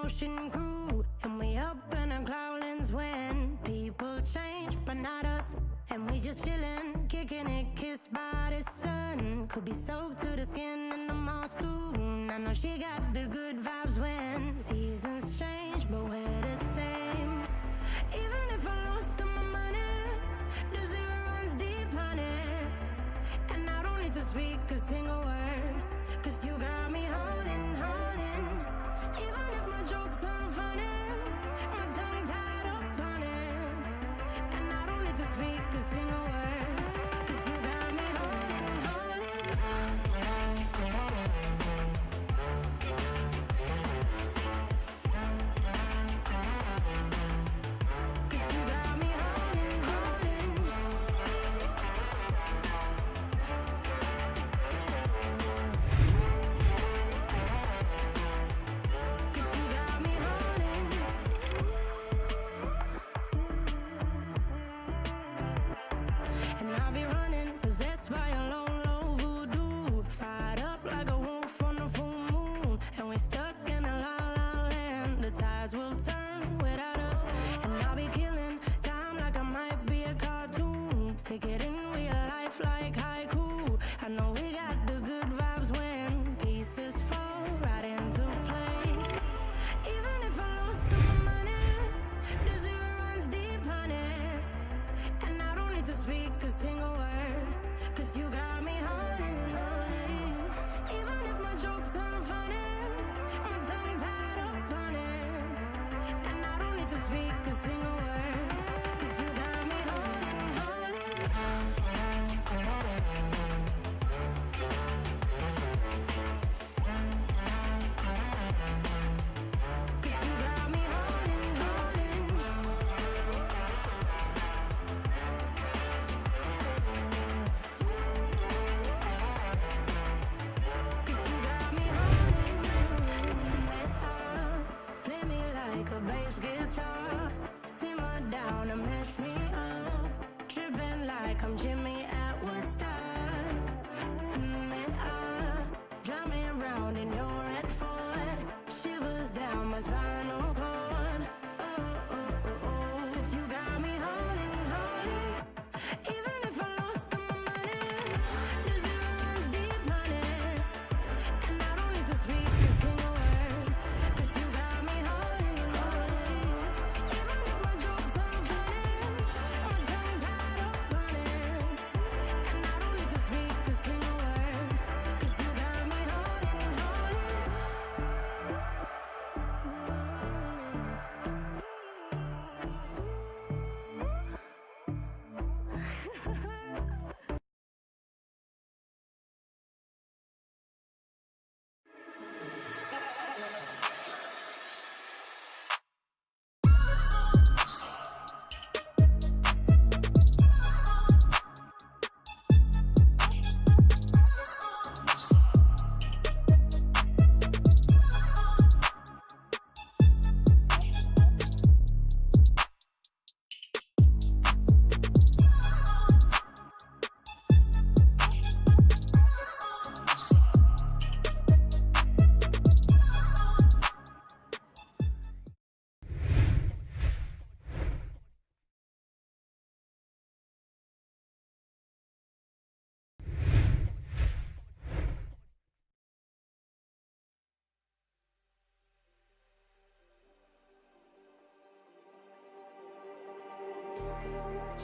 ocean crew, and we up in our cloudlands when people change, but not us. And we just chillin', kicking it, kissed by the sun. Could be soaked to the skin in the mall soon. I know she got the good vibes when seasons change, but we're the same. Even if I lost all my money, the zero runs deep, honey. And I don't need to speak a single word, 'cause you got me holding, holding. Even if my jokes aren't funny, my tongue tied up on it. And I don't need to speak a single word, 'cause you got me holding, holding. 'Cause you got me holding, holding. 'Cause you got me holding. And I'll be running, possessed by a low, low voodoo. Fired up like a wolf on the full moon. And we're stuck in a la la land. The tides will turn without us. And I'll be killing time like I might be a cartoon. Take it in real life like haiku. I know we got the good vibes when pieces fall right into place. Even if I lost all my money, the zero runs deep, honey. And I don't need to speak a single word, 'cause you got me holding, holding. Even if my jokes aren't funny, my tongue tied up on it. And I don't need to speak a single word, 'cause you got me holding, holding. 'Cause you got me holding, holding. 'Cause you got me holding. Play me like a bass guitar, simmer down and mess me up, tripping like I'm Jimmy at Woodstock. Drive me around in your red Ford, shivers down my spinal cord. Oh, oh, oh, oh. 'Cause you got me holding, holding. Even if I lost all my money, the zero runs deep, honey. And I don't need to speak a single word, 'cause you got me holding, holding. Even if my jokes aren't funny, my tongue tied up on it. And I don't need to speak a single word, 'cause you got me holding, holding.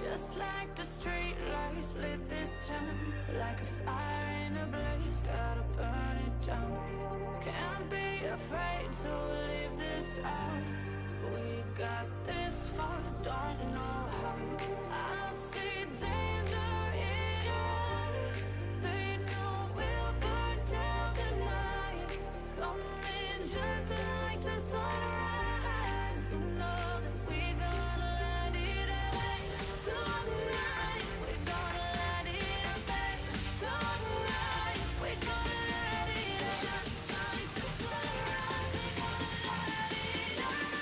Just like the street lights lit this town, like a fire in a blaze, gotta burn it down. Can't be afraid to leave this out. We got this far, don't know how. I see danger in your eyes. They know we'll burn down the night. Coming just like the sunrise. You know that we gonna light it up tonight. We gonna light it up tonight. We gonna light it up just like the sunrise. We gonna light it up.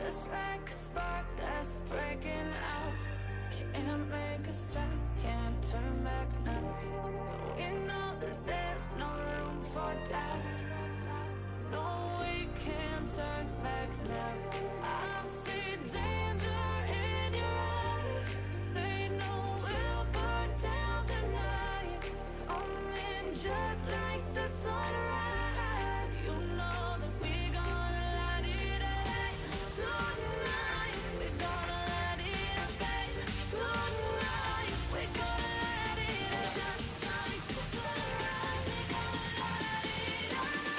just like a spark that's breaking out. Can't make a stop, can't turn back now. We know that there's no room for doubt. No, we can't turn back now. I see danger in your eyes. They know we'll burn down the night. Coming just like the sunrise. You know that we gonna light it up tonight. We gonna light it up, babe. Tonight we gonna light it up just like the sunrise. We gonna light it up now.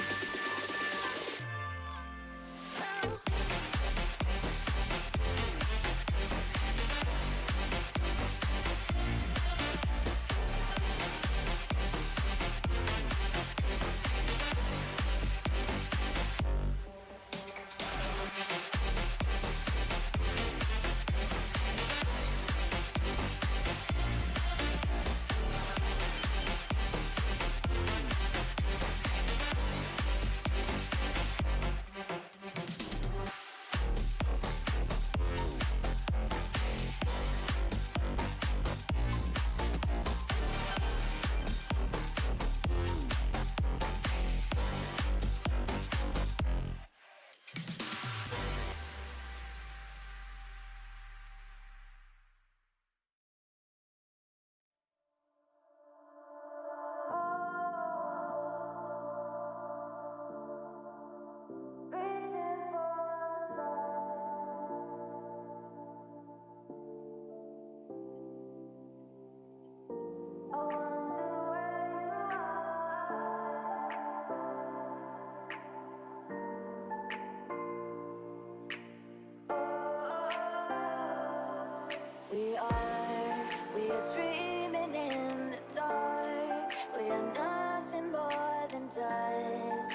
We are dreaming in the dark. We are nothing more than dust.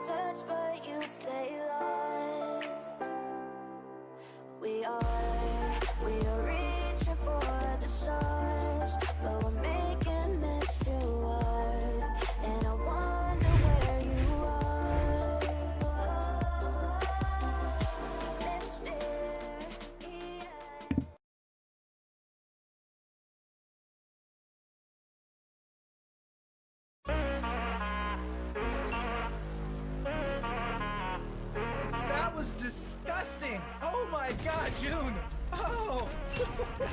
Search but you stay lost. We are reaching for the stars, but we're making this too hard. And I wonder where you are. That was disgusting. Oh my God, June. Oh.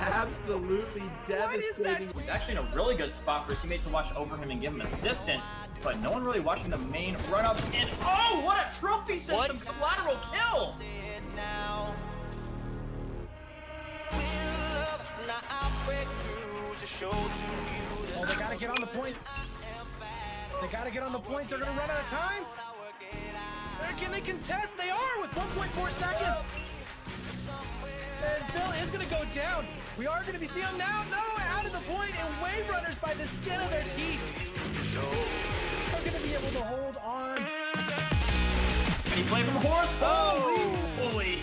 Absolutely devastating. He's actually in a really good spot for his teammate to watch over him and give him assistance, but no one really watching the main run up. And oh, what a trophy system collateral kill! Oh, they gotta get on the point. They gotta get on the point. They're gonna run out of time. Can they contest? They are with 1.4 seconds. And Phil is gonna go down. We are gonna be seeing him now. No, out of the point, and Wave Runners by the skin of their teeth. They're gonna be able to hold on. Can he play from horse? Oh, holy!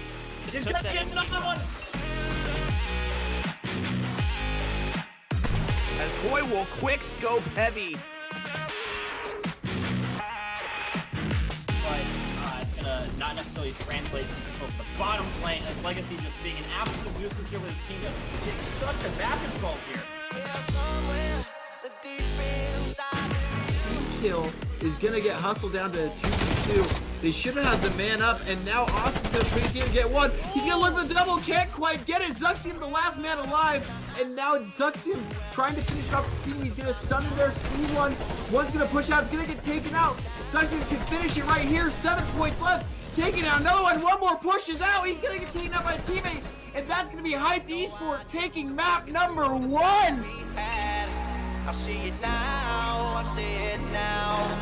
He's gonna get another one. As Hoy will quick scope heavy. It's gonna not necessarily translate to control the bottom lane, as Legacy just being an absolute nuisance here with his team just taking such a back control here. Kill is gonna get hustled down to 2v2. They should have had the man up, and now Austin's gonna pretty good get one. He's gonna look for the double, can't quite get it. Zuxium, the last man alive, and now it's Zuxium trying to finish off the team. He's gonna stun in there, C1. One's gonna push out, it's gonna get taken out. Zuxium can finish it right here. 7 points left. Taking out another one. One more pushes out. He's gonna get taken out by a teammate, and that's gonna be Hype Esport taking map number 1. I see it now, I see it now.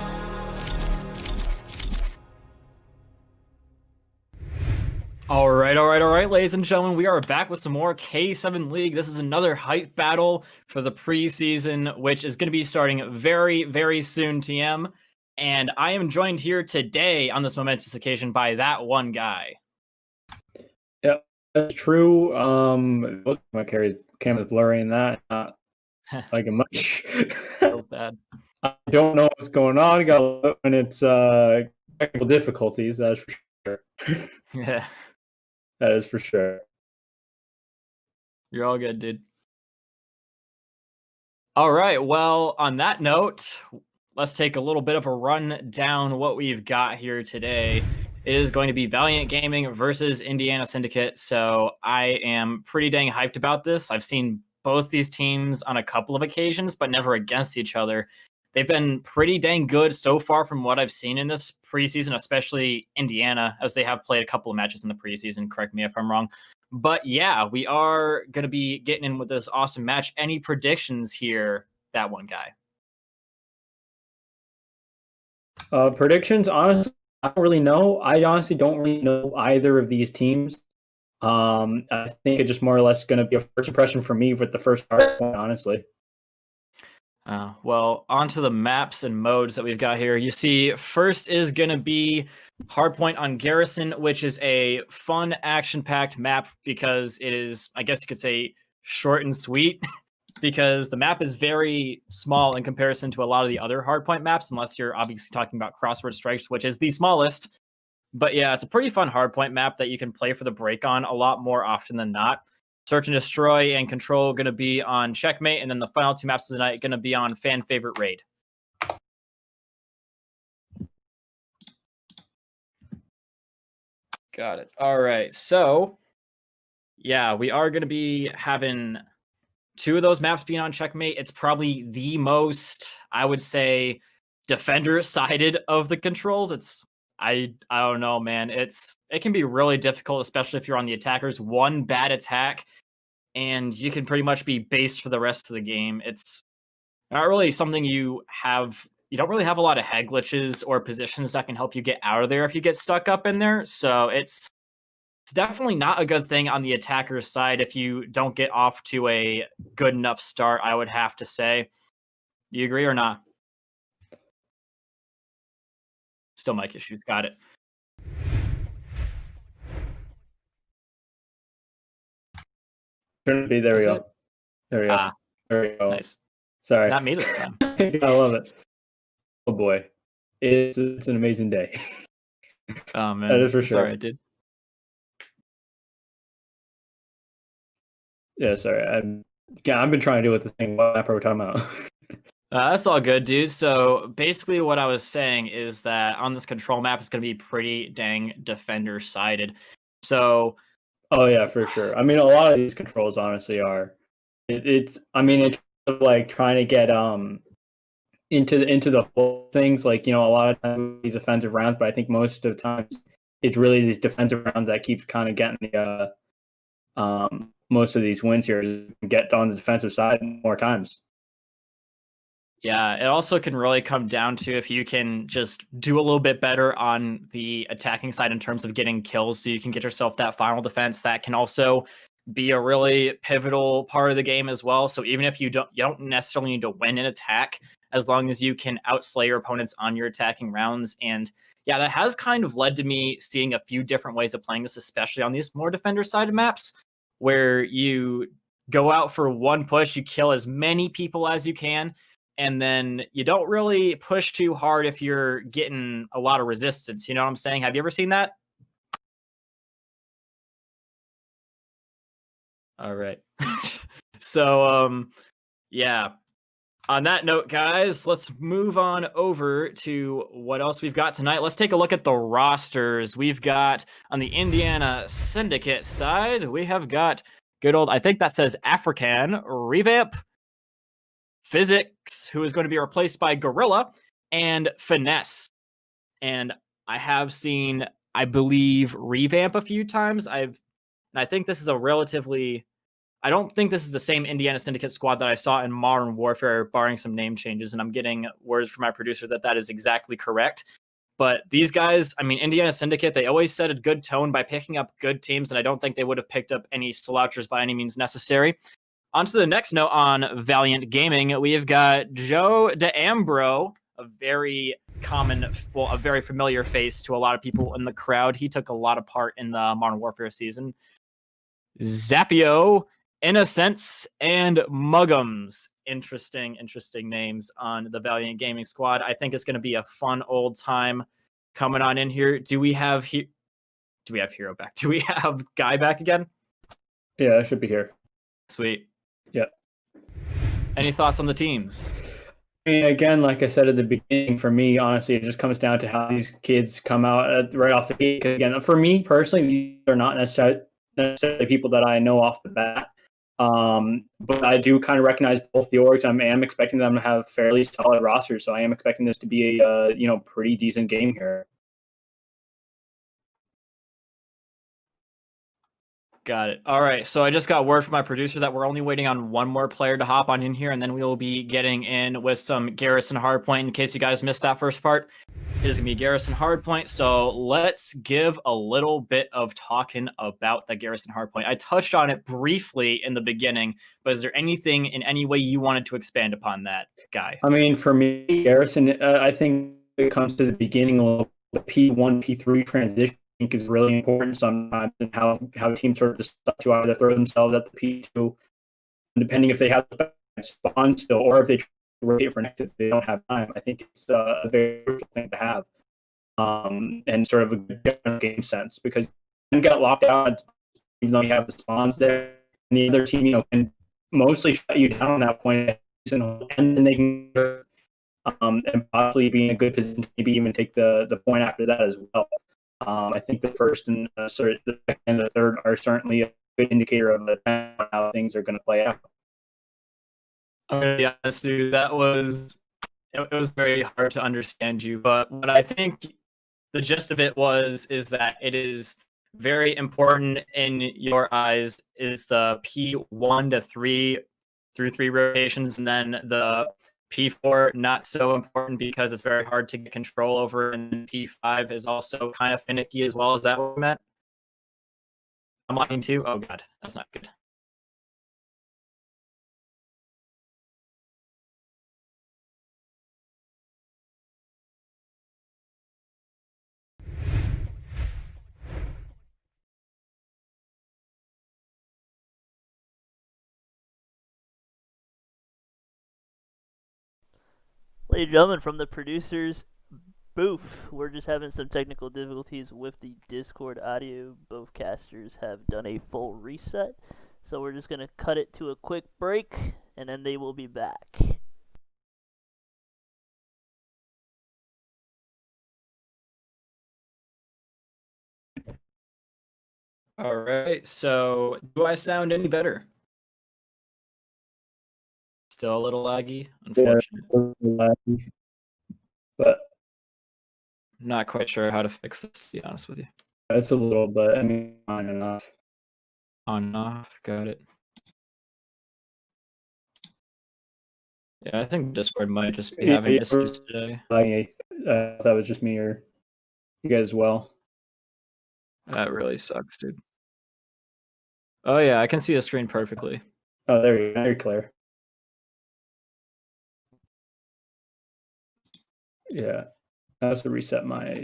All right, ladies and gentlemen, we are back with some more K7 League. This is another hype battle for the preseason, which is going to be starting very, very soon, TM. And I am joined here today on this momentous occasion by that one guy. Yep, that's true. My camera's blurry and that. Not like a much. Feels bad. I don't know what's going on. When it's technical difficulties, that's for sure. Yeah. That is for sure. You're all good, dude. All right. Well, on that note, let's take a little bit of a run down what we've got here today. It is going to be Valiant Gaming versus Indiana Syndicate. So I am pretty dang hyped about this. I've seen both these teams on a couple of occasions, but never against each other. They've been pretty dang good so far from what I've seen in this preseason, especially Indiana, as they have played a couple of matches in the preseason. Correct me if I'm wrong. But yeah, we are going to be getting in with this awesome match. Any predictions here, that one guy? Predictions, honestly, I don't really know. I honestly don't really know either of these teams. I think it's just more or less going to be a first impression for me with the first point, honestly. Well, onto the maps and modes that we've got here. You see, first is going to be Hardpoint on Garrison, which is a fun, action-packed map because it is, I guess you could say, short and sweet because the map is very small in comparison to a lot of the other Hardpoint maps, unless you're obviously talking about Crossword Strikes, which is the smallest. But yeah, it's a pretty fun Hardpoint map that you can play for the break on a lot more often than not. Search and Destroy and Control going to be on Checkmate, and then the final two maps of the night going to be on Fan Favorite Raid. Got it. All right, so yeah, we are going to be having two of those maps being on Checkmate. It's probably the most, I would say, defender-sided of the controls. It's I don't know, man. It can be really difficult, especially if you're on the attackers. One bad attack and you can pretty much be based for the rest of the game. It's not really something you don't really have a lot of head glitches or positions that can help you get out of there if you get stuck up in there. So it's definitely not a good thing on the attacker's side if you don't get off to a good enough start, I would have to say. Do you agree or not? Still mic issues. Got it. Shouldn't be. There we go. There we go. There we go. Nice. Sorry. Not me this time. I love it. Oh boy. It's an amazing day. Oh man. That is for sure. Sorry, I did. Yeah, sorry. I've been trying to do with the thing. What map are we talking about? That's all good, dude. So basically what I was saying is that on this control map, it's going to be pretty dang defender-sided. So... Oh, yeah, for sure. I mean, a lot of these controls honestly are. It's like trying to get into the whole things. Like, you know, a lot of times these offensive rounds, but I think most of the times it's really these defensive rounds that keeps kind of getting the most of these wins here. Get on the defensive side more times. Yeah, it also can really come down to if you can just do a little bit better on the attacking side in terms of getting kills, so you can get yourself that final defense. That can also be a really pivotal part of the game as well. So even if you don't necessarily need to win an attack, as long as you can outslay your opponents on your attacking rounds. And yeah, that has kind of led to me seeing a few different ways of playing this, especially on these more defender-sided maps, where you go out for one push, you kill as many people as you can, and then you don't really push too hard if you're getting a lot of resistance. You know what I'm saying? Have you ever seen that? All right. So, yeah. On that note, guys, let's move on over to what else we've got tonight. Let's take a look at the rosters. We've got, on the Indiana Syndicate side, we have got good old, I think that says African, Revamp, Physics, who is going to be replaced by Gorilla, and Finesse. And I have seen, I believe, Revamp a few times. I think this is a relatively... I don't think this is the same Indiana Syndicate squad that I saw in Modern Warfare, barring some name changes, and I'm getting words from my producer that is exactly correct. But these guys, I mean, Indiana Syndicate, they always set a good tone by picking up good teams, and I don't think they would have picked up any slouchers by any means necessary. On to the next note on Valiant Gaming, we have got Joe DeAmbro, a very familiar face to a lot of people in the crowd. He took a lot of part in the Modern Warfare season. Zapio, Innocence, and Muggums. Interesting names on the Valiant Gaming squad. I think it's going to be a fun old time coming on in here. Do we have Do we have Hero back? Do we have Guy back again? Yeah, I should be here. Sweet. Yeah. Any thoughts on the teams? I mean, again, like I said at the beginning, for me, honestly, it just comes down to how these kids come out right off the gate. 'Cause again, for me personally, these are not necessarily people that I know off the bat. But I do kind of recognize both the orgs. I am expecting them to have fairly solid rosters, so I am expecting this to be a pretty decent game here. Got it. All right. So I just got word from my producer that we're only waiting on one more player to hop on in here, and then we will be getting in with some Garrison Hardpoint. In case you guys missed that first part, it is going to be Garrison Hardpoint. So let's give a little bit of talking about the Garrison Hardpoint. I touched on it briefly in the beginning, but is there anything in any way you wanted to expand upon that, Guy? I mean, for me, Garrison, I think it comes to the beginning of the P1, P3 transition. I think is really important sometimes, and how teams sort of decide to either throw themselves at the P2, depending if they have the spawn still, or if they rotate for next if they don't have time. I think it's a very crucial thing to have, and sort of a good game sense, because you get locked out even though you have the spawns there, and the other team, can mostly shut you down on that point, and then they can and possibly be in a good position to maybe even take the point after that as well. I think the first and sort of the second and the third are certainly a good indicator of how things are going to play out. I'm going to be honest, dude, it was very hard to understand you, but what I think the gist of it is that it is very important in your eyes is the P1 to 3 through 3 rotations, and then the P4 not so important because it's very hard to get control over, and P5 is also kind of finicky as well. Is that what we meant? I'm lying too? Oh god, that's not good. Ladies and gentlemen, from the producer's booth, we're just having some technical difficulties with the Discord audio. Both casters have done a full reset, so we're just going to cut it to a quick break, and then they will be back. All right, so do I sound any better? Still a little laggy, unfortunately. But not quite sure how to fix this, to be honest with you. It's a little, but I mean, on and off. On and off, got it. Yeah, I think Discord might just be having issues today. That was just me or you guys as well. That really sucks, dude. Oh yeah, I can see the screen perfectly. Oh, there you go. You're clear. Yeah, I have to reset my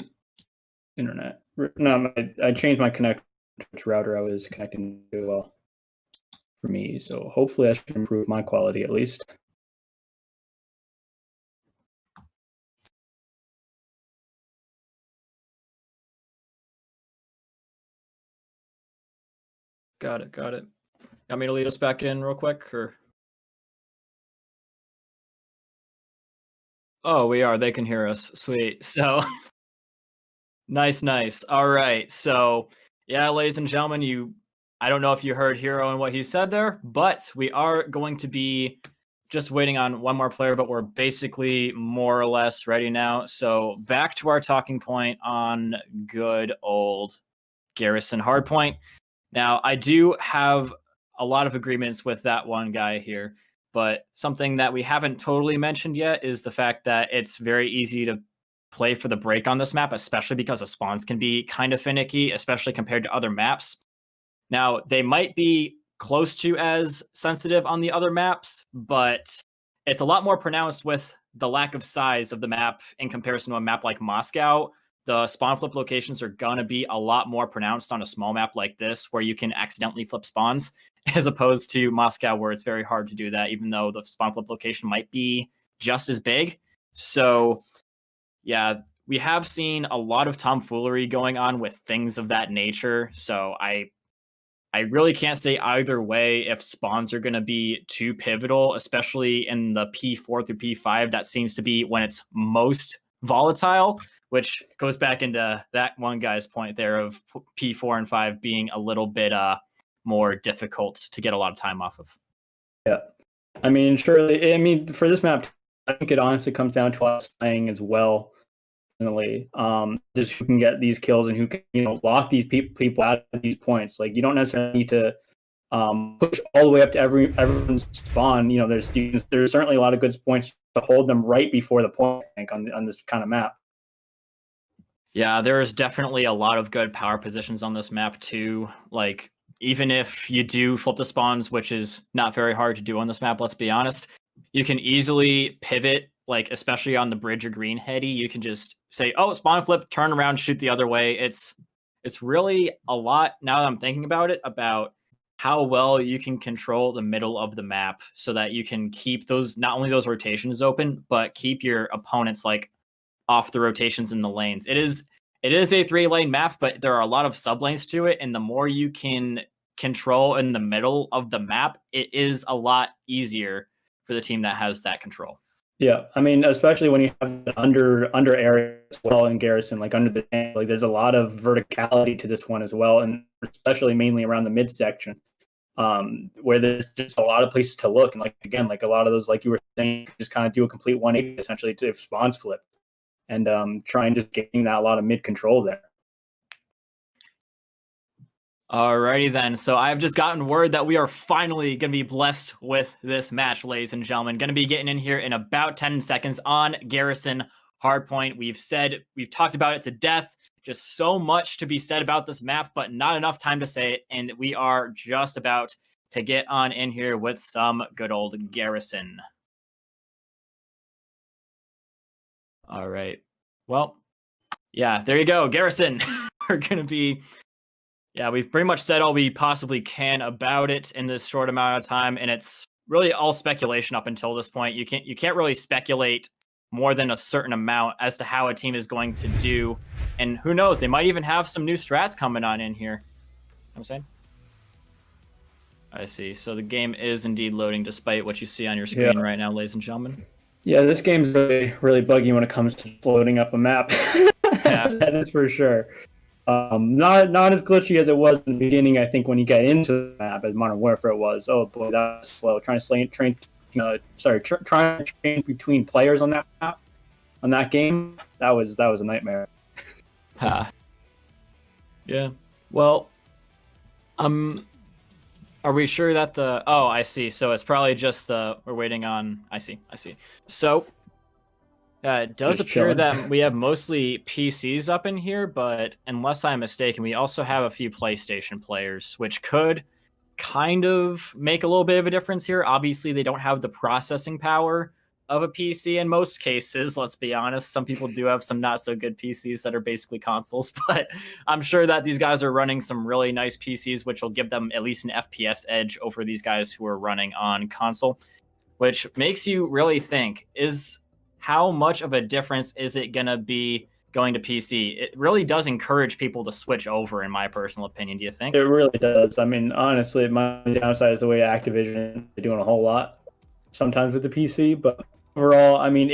internet. No, I changed my connect router I was connecting to well for me, so hopefully that should improve my quality at least. Got it, got it. Want me to lead us back in real quick, or? Oh, we are. They can hear us. Sweet. So, nice. All right. So, yeah, ladies and gentlemen, I don't know if you heard Hero and what he said there, but we are going to be just waiting on one more player, but we're basically more or less ready now. So, back to our talking point on good old Garrison Hardpoint. Now, I do have a lot of agreements with that one guy here, but something that we haven't totally mentioned yet is the fact that it's very easy to play for the break on this map, especially because the spawns can be kind of finicky, especially compared to other maps. Now, they might be close to as sensitive on the other maps, but it's a lot more pronounced with the lack of size of the map in comparison to a map like Moscow. The spawn flip locations are going to be a lot more pronounced on a small map like this, where you can accidentally flip spawns, as opposed to Moscow, where it's very hard to do that, even though the spawn flip location might be just as big. So, yeah, we have seen a lot of tomfoolery going on with things of that nature. So I really can't say either way if spawns are going to be too pivotal, especially in the P4 through P5. That seems to be when it's most volatile, which goes back into that one guy's point there of P4 and 5 being a little bit more difficult to get a lot of time off of. Yeah. I mean, surely, I mean, for this map, I think it honestly comes down to us playing as well. Just who can get these kills and who can, lock these people out of these points. Like, you don't necessarily need to push all the way up to everyone's spawn. There's certainly a lot of good points to hold them right before the point, I think, on this kind of map. Yeah, there's definitely a lot of good power positions on this map too. Like, even if you do flip the spawns, which is not very hard to do on this map, let's be honest, you can easily pivot, like especially on the bridge or green heady, you can just say, oh, spawn flip, turn around, shoot the other way. It's really a lot, now that I'm thinking about it, about how well you can control the middle of the map so that you can keep those, not only those rotations open, but keep your opponents like off the rotations in the lanes. It is a 3-lane map, but there are a lot of sub lanes to it, and the more you can control in the middle of the map, it is a lot easier for the team that has that control. Yeah, I mean, especially when you have under area as well in Garrison, like under the tank, like there's a lot of verticality to this one as well, and especially mainly around the midsection, where there's just a lot of places to look, and like again, like a lot of those, like you were saying, just kind of do a complete 180 essentially to if spawns flip, and try and just gain that a lot of mid control there. Alrighty then, so I've just gotten word that we are finally going to be blessed with this match, ladies and gentlemen. Going to be getting in here in about 10 seconds on Garrison Hardpoint. We've talked about it to death. Just so much to be said about this map, but not enough time to say it. And we are just about to get on in here with some good old Garrison. All right. Well, yeah, there you go. Garrison. We're going to be... Yeah, we've pretty much said all we possibly can about it in this short amount of time, and it's really all speculation up until this point. You can't really speculate more than a certain amount as to how a team is going to do, and who knows, they might even have some new strats coming on in here. You know what I'm saying? I see. So the game is indeed loading despite what you see on your screen right now, ladies and gentlemen. Yeah, this game's really buggy when it comes to loading up a map. Yeah. That is for sure. Not as glitchy as it was in the beginning. I think when you get into the map, as Modern Warfare was. Oh boy, that was slow. Trying to train between players on that map, on that game. That was a nightmare. Yeah. Well, are we sure that the? Oh, I see. So it's probably just we're waiting on. I see. So. It does appear that we have mostly PCs up in here, but unless I'm mistaken, we also have a few PlayStation players, which could kind of make a little bit of a difference here. Obviously, they don't have the processing power of a PC in most cases, let's be honest. Some people do have some not so good PCs that are basically consoles, but I'm sure that these guys are running some really nice PCs, which will give them at least an FPS edge over these guys who are running on console, which makes you really think, how much of a difference is it going to be going to PC? It really does encourage people to switch over, in my personal opinion. Do you think? It really does. I mean, honestly, my downside is the way Activision is doing a whole lot sometimes with the PC. But overall, I mean,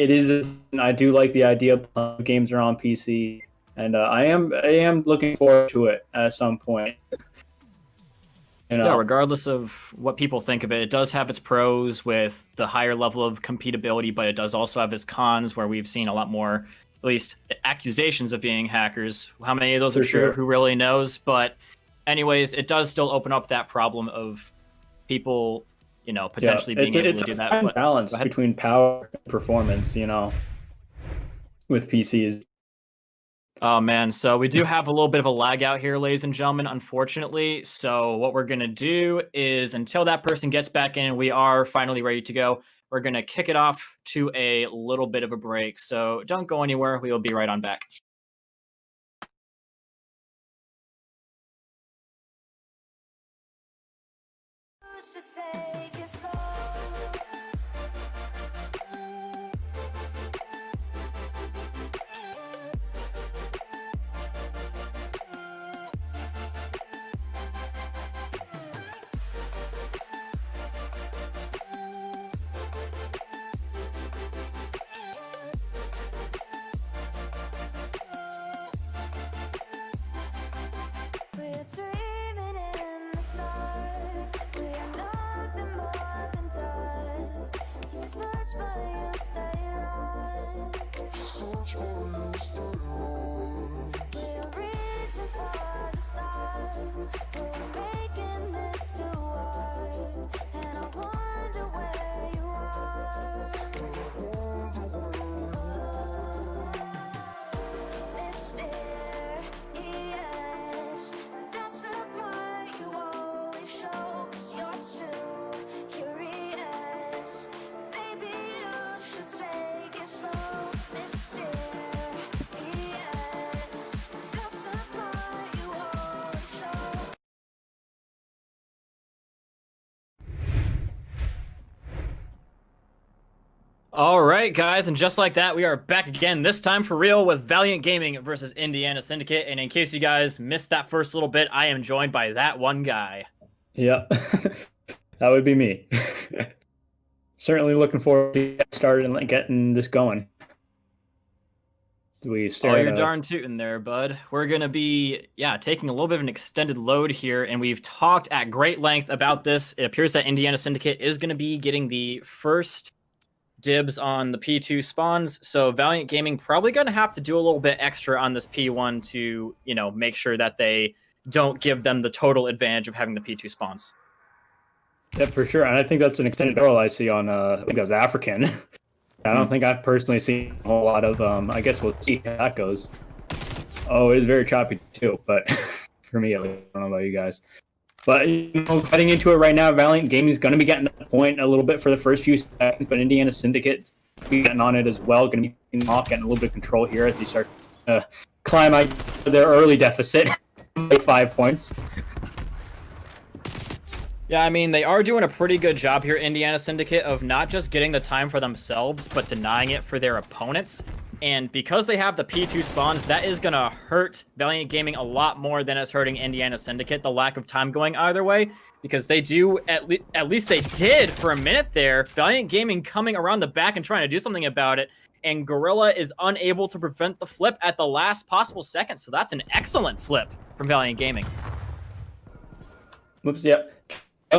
I do like the idea of games are on PC. And I am looking forward to it at some point. Yeah, regardless of what people think of it, it does have its pros with the higher level of compatibility, but it does also have its cons where we've seen a lot more, at least accusations of being hackers. How many of those are true? Who really knows? But anyways, it does still open up that problem of people, potentially being able to do that. It's a balance between power and performance, with PCs. Oh, man. So we do have a little bit of a lag out here, ladies and gentlemen, unfortunately. So what we're going to do is until that person gets back in and we are finally ready to go, we're going to kick it off to a little bit of a break. So don't go anywhere. We will be right on back. All right, guys, and just like that, we are back again, this time for real with Valiant Gaming versus Indiana Syndicate. And in case you guys missed that first little bit, I am joined by that one guy. Yep, that would be me. Certainly looking forward to getting started and getting this going. Do we stare you're darn tootin' there, bud. We're going to be, taking a little bit of an extended load here, and we've talked at great length about this. It appears that Indiana Syndicate is going to be getting the first dibs on the P2 spawns, so Valiant Gaming probably going to have to do a little bit extra on this P1 to, make sure that they don't give them the total advantage of having the P2 spawns. Yep, for sure. And I think that's an extended barrel I see on, I think it was African. I don't think I've personally seen a whole lot of, I guess we'll see how that goes. Oh, it is very choppy too, but for me at least, I don't know about you guys. But, heading into it right now, Valiant Gaming is going to be getting the point a little bit for the first few seconds, but Indiana Syndicate be getting on it as well, going to be getting a little bit of control here as they start to climb out their early deficit, like 5 points. Yeah, I mean, they are doing a pretty good job here, Indiana Syndicate, of not just getting the time for themselves, but denying it for their opponents. And because they have the P2 spawns, that is going to hurt Valiant Gaming a lot more than it's hurting Indiana Syndicate, the lack of time going either way. Because they do, at least they did for a minute there, Valiant Gaming coming around the back and trying to do something about it. And Gorilla is unable to prevent the flip at the last possible second. So that's an excellent flip from Valiant Gaming. Whoops, yeah.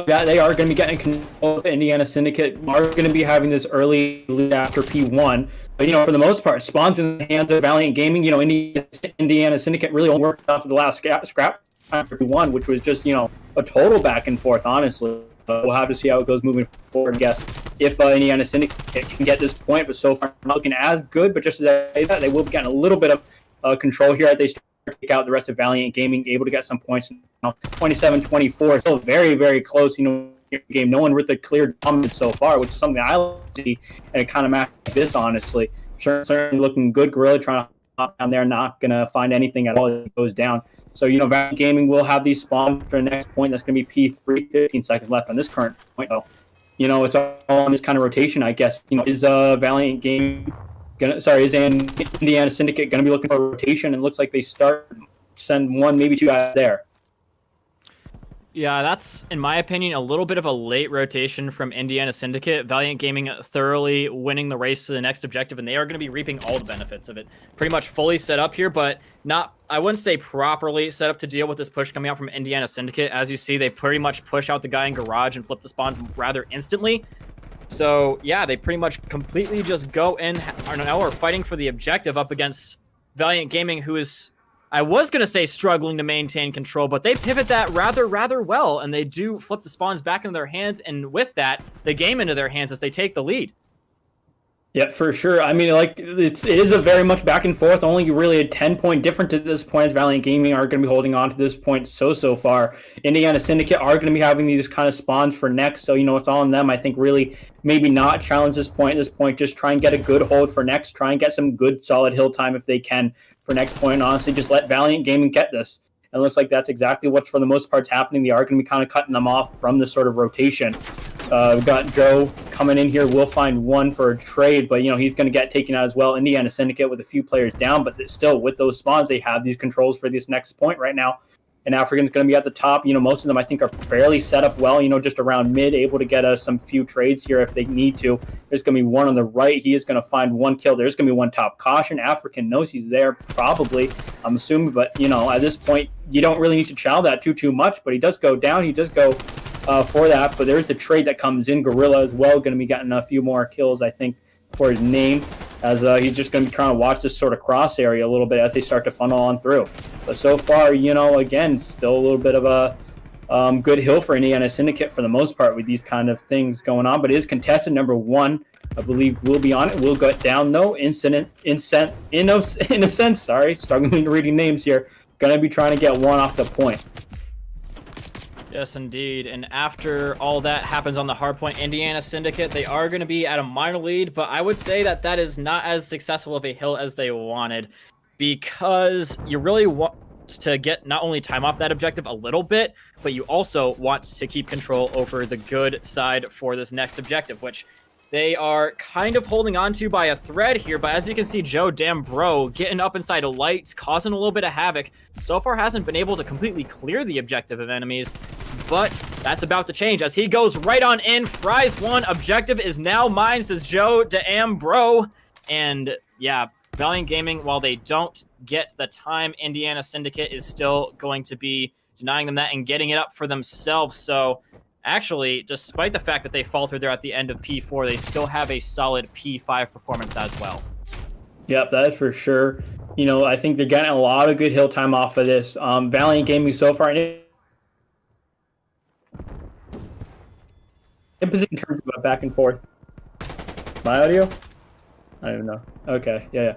Yeah, they are going to be getting control of Indiana Syndicate. Are going to be having this early lead after P1. But, for the most part, spawns in the hands of Valiant Gaming. Indiana Syndicate really only worked off of the last scrap after P1, which was just, a total back and forth, honestly. We'll have to see how it goes moving forward, I guess, if Indiana Syndicate can get this point. But so far, not looking as good. But just as I say that, they will be getting a little bit of control here as they start to take out the rest of Valiant Gaming, able to get some points. 27-24, still very, very close. Game. No one with a clear dominance so far, which is something I like to see, and it kind of matches this, honestly. Certainly looking good. Gorilla trying to hop down there, not going to find anything at all as it goes down. So, Valiant Gaming will have these spawns for the next point. That's going to be P3, 15 seconds left on this current point. So, it's all on this kind of rotation, I guess. Is Valiant Gaming is Indiana Syndicate going to be looking for a rotation? And it looks like they send one, maybe two guys there. Yeah, that's, in my opinion, a little bit of a late rotation from Indiana Syndicate. Valiant Gaming thoroughly winning the race to the next objective, and they are going to be reaping all the benefits of it. Pretty much fully set up here, but not, I wouldn't say properly set up to deal with this push coming out from Indiana Syndicate. As you see, they pretty much push out the guy in garage and flip the spawns rather instantly. So, yeah, they pretty much completely just go in, are fighting for the objective up against Valiant Gaming, who is, I was going to say struggling to maintain control, but they pivot that rather well, and they do flip the spawns back into their hands, and with that, the game into their hands as they take the lead. Yeah, for sure. I mean, it is a very much back and forth, only really a 10-point difference at this point. Valiant Gaming are going to be holding on to this point so far. Indiana Syndicate are going to be having these kind of spawns for next, so, it's all on them. I think really maybe not challenge this point. At this point, just try and get a good hold for next. Try and get some good solid hill time if they can for next point. Honestly, just let Valiant Gaming get this. And it looks like that's exactly what's for the most part happening. They are going to be kind of cutting them off from this sort of rotation. We've got Joe coming in here. We'll find one for a trade, but, he's going to get taken out as well. Indiana Syndicate with a few players down, but still with those spawns, they have these controls for this next point right now. And African's going to be at the top. Most of them I think are fairly set up well, just around mid, able to get some few trades here if they need to. There's going to be one on the right. He is going to find one kill. There's going to be one top caution. African knows he's there probably, I'm assuming. But, at this point, you don't really need to chow that too much. But he does go down. He does go for that. But there's the trade that comes in. Gorilla as well, going to be getting a few more kills, I think, for his name, as he's just going to be trying to watch this sort of cross area a little bit as they start to funnel on through. But so far, again, still a little bit of a good hill for Indiana Syndicate for the most part with these kind of things going on. But it is contested. Number one, I believe, will be on it. We'll go down, though. Innocent, sorry, struggling reading names here. Going to be trying to get one off the point. Yes, indeed. And after all that happens on the hard point, Indiana Syndicate, they are going to be at a minor lead, but I would say that that is not as successful of a hill as they wanted, because you really want to get not only time off that objective a little bit, but you also want to keep control over the good side for this next objective, which they are kind of holding on to by a thread here, but as you can see, Joe Dambro getting up inside of lights, causing a little bit of havoc. So far hasn't been able to completely clear the objective of enemies, but that's about to change as he goes right on in. Fries one. Objective is now mine, says Joe Dambro. And yeah, Valiant Gaming, while they don't get the time, Indiana Syndicate is still going to be denying them that and getting it up for themselves. So actually, despite the fact that they faltered there at the end of P4, they still have a solid P5 performance as well. Yep, that is for sure. You know, I think they're getting a lot of good hill time off of this. Valiant Gaming so far in position in terms of back and forth. My audio? I don't even know. Okay, yeah.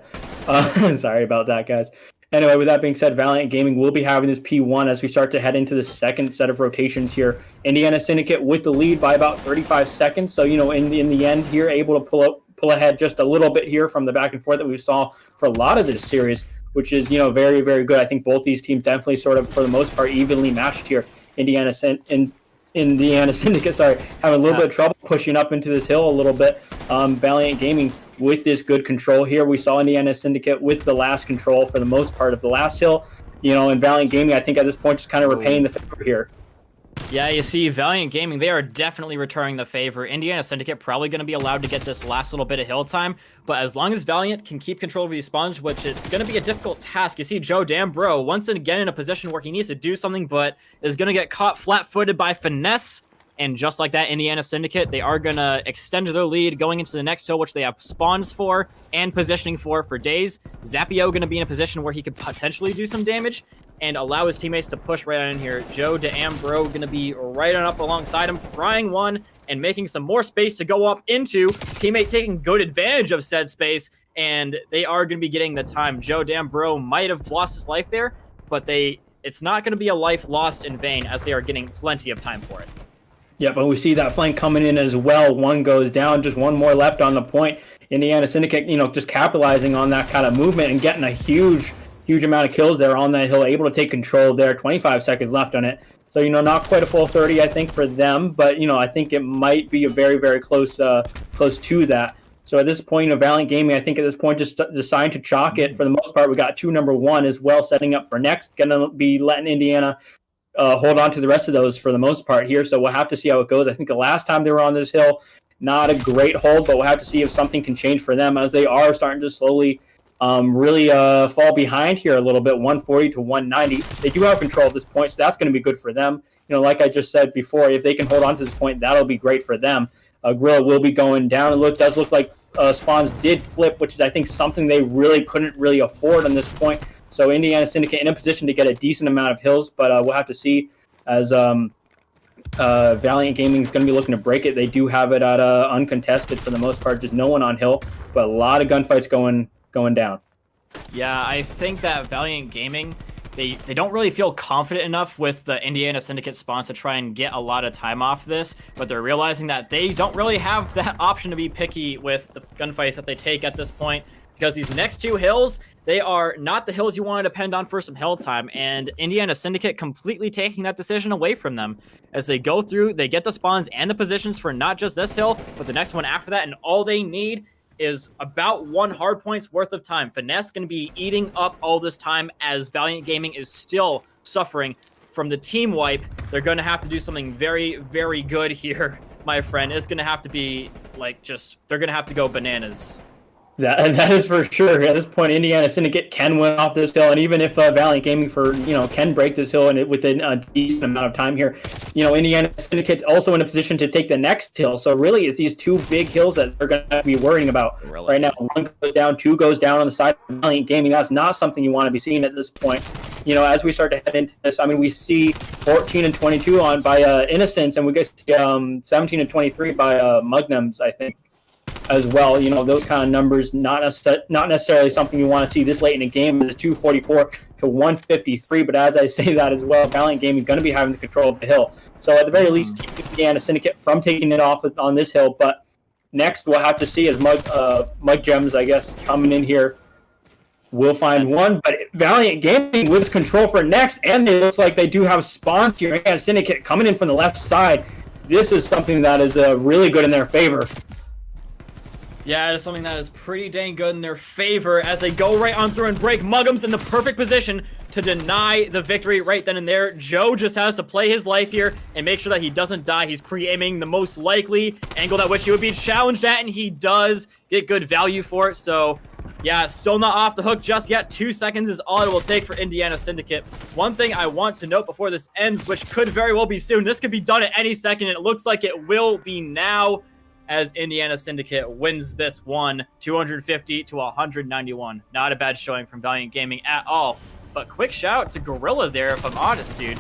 Sorry about that, guys. Anyway, with that being said, Valiant Gaming will be having this P1 as we start to head into the second set of rotations here. Indiana Syndicate with the lead by about 35 seconds. So, you know, in the end here, able to pull ahead just a little bit here from the back and forth that we saw for a lot of this series, which is, you know, very, very good. I think both these teams definitely sort of, for the most part, evenly matched here. Indiana Syndicate, sorry, having a little bit of trouble pushing up into this hill a little bit. Valiant Gaming with this good control here. We saw Indiana Syndicate with the last control for the most part of the last hill. You know, and Valiant Gaming, I think at this point, just kind of repaying the favor here. Yeah, you see, Valiant Gaming, they are definitely returning the favor. Indiana Syndicate probably going to be allowed to get this last little bit of hill time, but as long as Valiant can keep control of these spawns, which it's going to be a difficult task. You see Joe Dambro once again in a position where he needs to do something, but is going to get caught flat-footed by Finesse. And just like that, Indiana Syndicate, they are going to extend their lead going into the next hill, which they have spawns for and positioning for days. Zapio going to be in a position where he could potentially do some damage and allow his teammates to push right on in here. Joe Dambro going to be right on up alongside him, frying one and making some more space to go up into. Teammate taking good advantage of said space, and they are going to be getting the time. Joe Dambro might have lost his life there, but it's not going to be a life lost in vain as they are getting plenty of time for it. Yeah, but we see that flank coming in as well. One goes down, just one more left on the point. Indiana Syndicate, you know, just capitalizing on that kind of movement and getting a huge amount of kills there on that hill, able to take control there. 25 seconds left on it. So, you know, not quite a full 30, I think, for them. But, you know, I think it might be a very, very close to that. So at this point, you know, Valiant Gaming, I think at this point, just deciding to chalk it. For the most part, we got 2 number 1 as well, setting up for next. Going to be letting Indiana hold on to the rest of those for the most part here. So we'll have to see how it goes. I think the last time they were on this hill, not a great hold, but we'll have to see if something can change for them as they are starting to slowly really fall behind here a little bit, 140 to 190. They do have control at this point, so that's going to be good for them. You know, like I just said before, if they can hold on to this point, that'll be great for them. Gorilla will be going down. It does look like spawns did flip, which is, I think, something they really couldn't really afford on this point. So Indiana Syndicate in a position to get a decent amount of hills, but we'll have to see as Valiant Gaming is going to be looking to break it. They do have it at uncontested for the most part, just no one on hill, but a lot of gunfights going down. Yeah, I think that Valiant Gaming, they don't really feel confident enough with the Indiana Syndicate spawns to try and get a lot of time off this, but they're realizing that they don't really have that option to be picky with the gunfights that they take at this point, because these next 2 hills, they are not the hills you want to depend on for some hill time, and Indiana Syndicate completely taking that decision away from them. As they go through, they get the spawns and the positions for not just this hill, but the next one after that, and all they need is about 1 hard point's worth of time. Finesse going to be eating up all this time as Valiant Gaming is still suffering from the team wipe. They're going to have to do something very, very good here, my friend. It's going to have to be, like, they're going to have to go bananas. That is for sure. At this point, Indiana Syndicate can win off this hill, and even if Valiant Gaming can break this hill and within a decent amount of time here, you know, Indiana Syndicate's also in a position to take the next hill. So really, it's these 2 big hills that they're going to be worrying about right now. 1 goes down, 2 goes down on the side of Valiant Gaming. That's not something you want to be seeing at this point. You know, as we start to head into this, I mean, we see 14 and 22 by Innocence, and we get 17 and 23 by Mugnums, I think, as well. You know, those kind of numbers, not necessarily something you want to see this late in the game. It's 244 to 153, but as I say that as well, Valiant Gaming is going to be having the control of the hill. So at the very least, keep Indiana Syndicate from taking it off on this hill. But next, we'll have to see as Mug Gems, I guess, coming in here. We'll find one, but Valiant Gaming with control for next, and it looks like they do have spawns here. Indiana Syndicate coming in from the left side. This is something that is really good in their favor. Yeah, it's something that is pretty dang good in their favor as they go right on through and break. Muggum's in the perfect position to deny the victory right then and there. Joe just has to play his life here and make sure that he doesn't die. He's pre-aiming the most likely angle at which he would be challenged at, and he does get good value for it. So, yeah, still not off the hook just yet. 2 seconds is all it will take for Indiana Syndicate. One thing I want to note before this ends, which could very well be soon, this could be done at any second, and it looks like it will be now, as Indiana Syndicate wins this one, 250 to 191. Not a bad showing from Valiant Gaming at all. But quick shout to Gorilla there, if I'm honest, dude.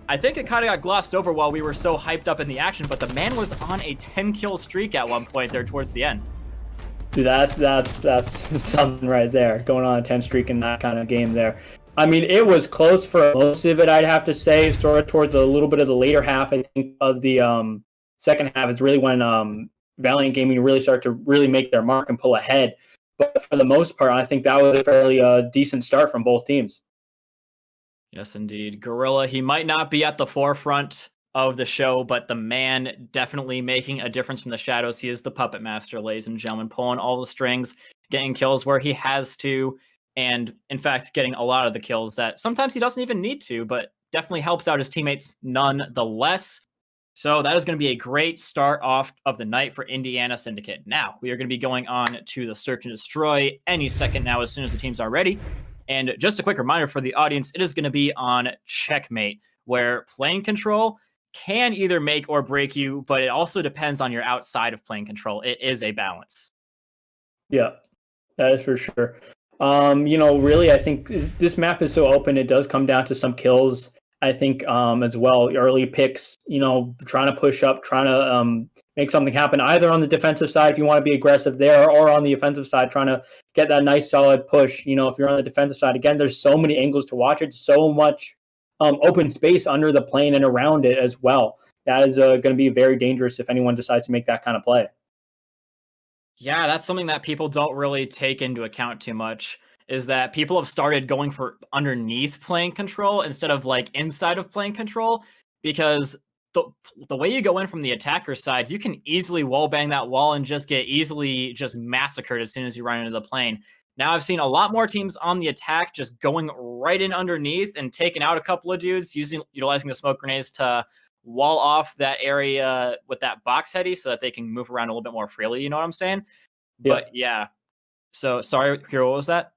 I think it kind of got glossed over while we were so hyped up in the action, but the man was on a 10-kill streak at one point there towards the end. Dude, that's something right there, going on a 10 streak in that kind of game there. I mean, it was close for most of it, I'd have to say, sort of towards a little bit of the later half, I think, of the second half is really when Valiant Gaming really start to really make their mark and pull ahead. But for the most part, I think that was a fairly decent start from both teams. Yes, indeed. Gorilla, he might not be at the forefront of the show, but the man definitely making a difference from the shadows. He is the puppet master, ladies and gentlemen, pulling all the strings, getting kills where he has to, and in fact, getting a lot of the kills that sometimes he doesn't even need to, but definitely helps out his teammates nonetheless. So that is going to be a great start off of the night for Indiana Syndicate. Now, we are going to be going on to the search and destroy any second now as soon as the teams are ready. And just a quick reminder for the audience, it is going to be on Checkmate, where plane control can either make or break you, but it also depends on your outside of plane control. It is a balance. Yeah, that is for sure. Really, I think this map is so open, it does come down to some kills. I think as well, early picks, trying to push up, trying to make something happen either on the defensive side if you want to be aggressive there, or on the offensive side, trying to get that nice solid push. If you're on the defensive side, again, there's so many angles to watch it, so much open space under the plane and around it as well. That is going to be very dangerous if anyone decides to make that kind of play. Yeah, that's something that people don't really take into account too much, is that people have started going for underneath plane control instead of like inside of plane control, because the way you go in from the attacker side, you can easily wallbang that wall and just get easily just massacred as soon as you run into the plane. Now I've seen a lot more teams on the attack just going right in underneath and taking out a couple of dudes, utilizing the smoke grenades to wall off that area with that box heady so that they can move around a little bit more freely, you know what I'm saying? Yeah. But yeah. So sorry, Hero, what was that?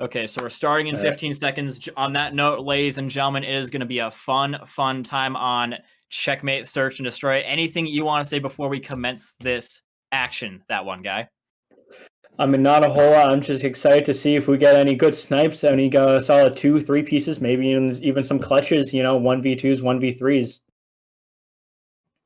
Okay, so we're starting in 15 seconds. On that note, ladies and gentlemen, it is going to be a fun time on Checkmate, Search, and Destroy. Anything you want to say before we commence this action, that one guy? I mean, not a whole lot. I'm just excited to see if we get any good snipes, any solid 2-3 pieces, maybe even some clutches, 1v2s, 1v3s.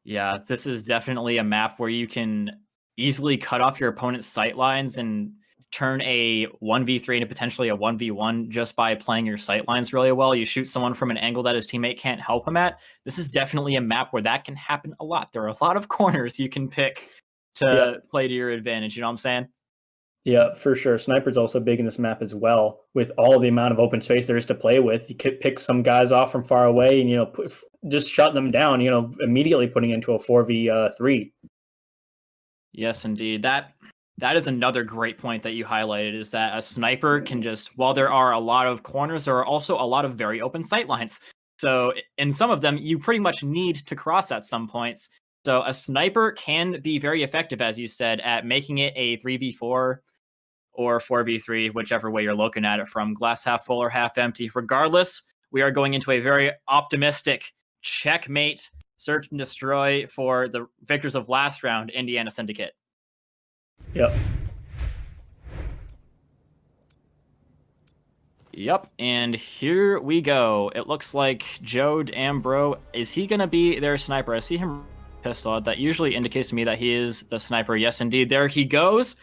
Yeah, this is definitely a map where you can easily cut off your opponent's sight lines and turn a 1v3 into potentially a 1v1 just by playing your sight lines really well. You shoot someone from an angle that his teammate can't help him at. This is definitely a map where that can happen a lot. There are a lot of corners you can pick to play to your advantage. You know what I'm saying? Yeah, for sure. Sniper's also big in this map as well. With all the amount of open space there is to play with, you could pick some guys off from far away and, just shut them down, immediately putting into a 4v3. Yes, indeed. That is another great point that you highlighted, is that a sniper can just, while there are a lot of corners, there are also a lot of very open sight lines. So in some of them, you pretty much need to cross at some points. So a sniper can be very effective, as you said, at making it a 3v4 or 4v3, whichever way you're looking at it from, glass half full or half empty. Regardless, we are going into a very optimistic Checkmate, Search and Destroy for the victors of last round, Indiana Syndicate. Yep. Yep, and here we go. It looks like Joe Ambro, is he going to be their sniper? I see him pistol out. That usually indicates to me that he is the sniper. Yes, indeed. There he goes.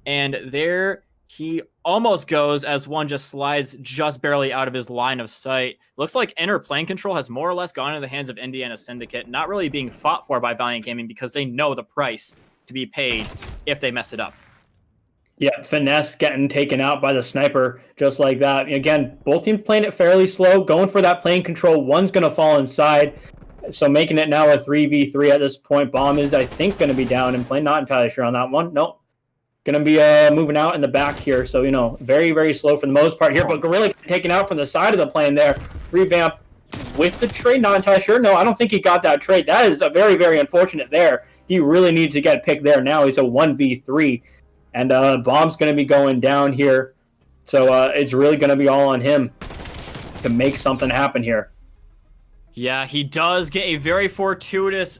And there he almost goes as one just slides just barely out of his line of sight. Looks like inner plane control has more or less gone into the hands of Indiana Syndicate, not really being fought for by Valiant Gaming because they know the price to be paid if they mess it up. Yeah, Finesse getting taken out by the sniper just like that. Again, both teams playing it fairly slow, going for that plane control. One's going to fall inside. So making it now a 3v3 at this point. Bomb is, I think, going to be down and playing. Not entirely sure on that one. Nope. Going to be moving out in the back here. So, you know, very, very slow for the most part here. But Gorilla taken out from the side of the plane there. Revamp with the trade. Not entirely sure. No, I don't think he got that trade. That is a very, very unfortunate there. He really needs to get picked there now. He's a 1v3. And Bomb's going to be going down here. So it's really going to be all on him to make something happen here. Yeah, he does get a very fortuitous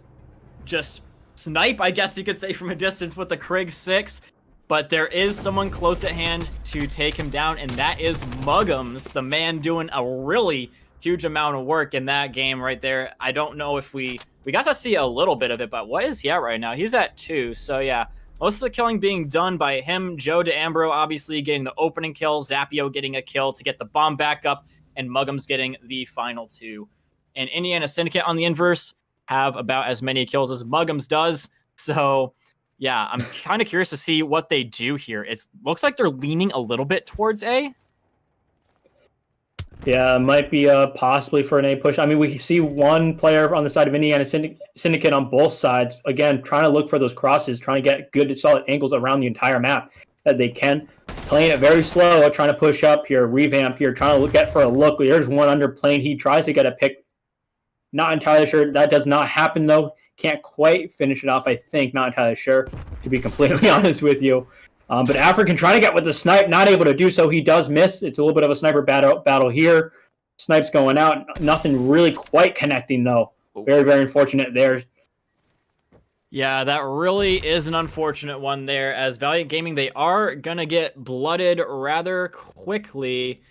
just snipe, I guess you could say, from a distance with the Krig 6. But there is someone close at hand to take him down, and that is Muggums, the man doing a really huge amount of work in that game right there. I don't know if we got to see a little bit of it, but what is he at right now? He's at 2, so yeah. Most of the killing being done by him, Joe DeAmbro obviously getting the opening kill, Zapio getting a kill to get the bomb back up, and Muggums getting the final 2. And Indiana Syndicate on the inverse have about as many kills as Muggums does, so yeah, I'm kind of curious to see what they do here. It looks like they're leaning a little bit towards A. Yeah, it might be possibly for an A push. I mean, we see one player on the side of Indiana Syndicate on both sides. Again, trying to look for those crosses, trying to get good, solid angles around the entire map that they can. Playing it very slow, trying to push up here, revamp here, trying to look at for a look. There's one under plane. He tries to get a pick. Not entirely sure. That does not happen, though. Can't quite finish it off, I think. Not entirely sure, to be completely honest with you. But African trying to get with the snipe, not able to do so. He does miss. It's a little bit of a sniper battle here. Snipe's going out. Nothing really quite connecting, though. Very, very unfortunate there. Yeah, that really is an unfortunate one there. As Valiant Gaming, they are going to get blooded rather quickly.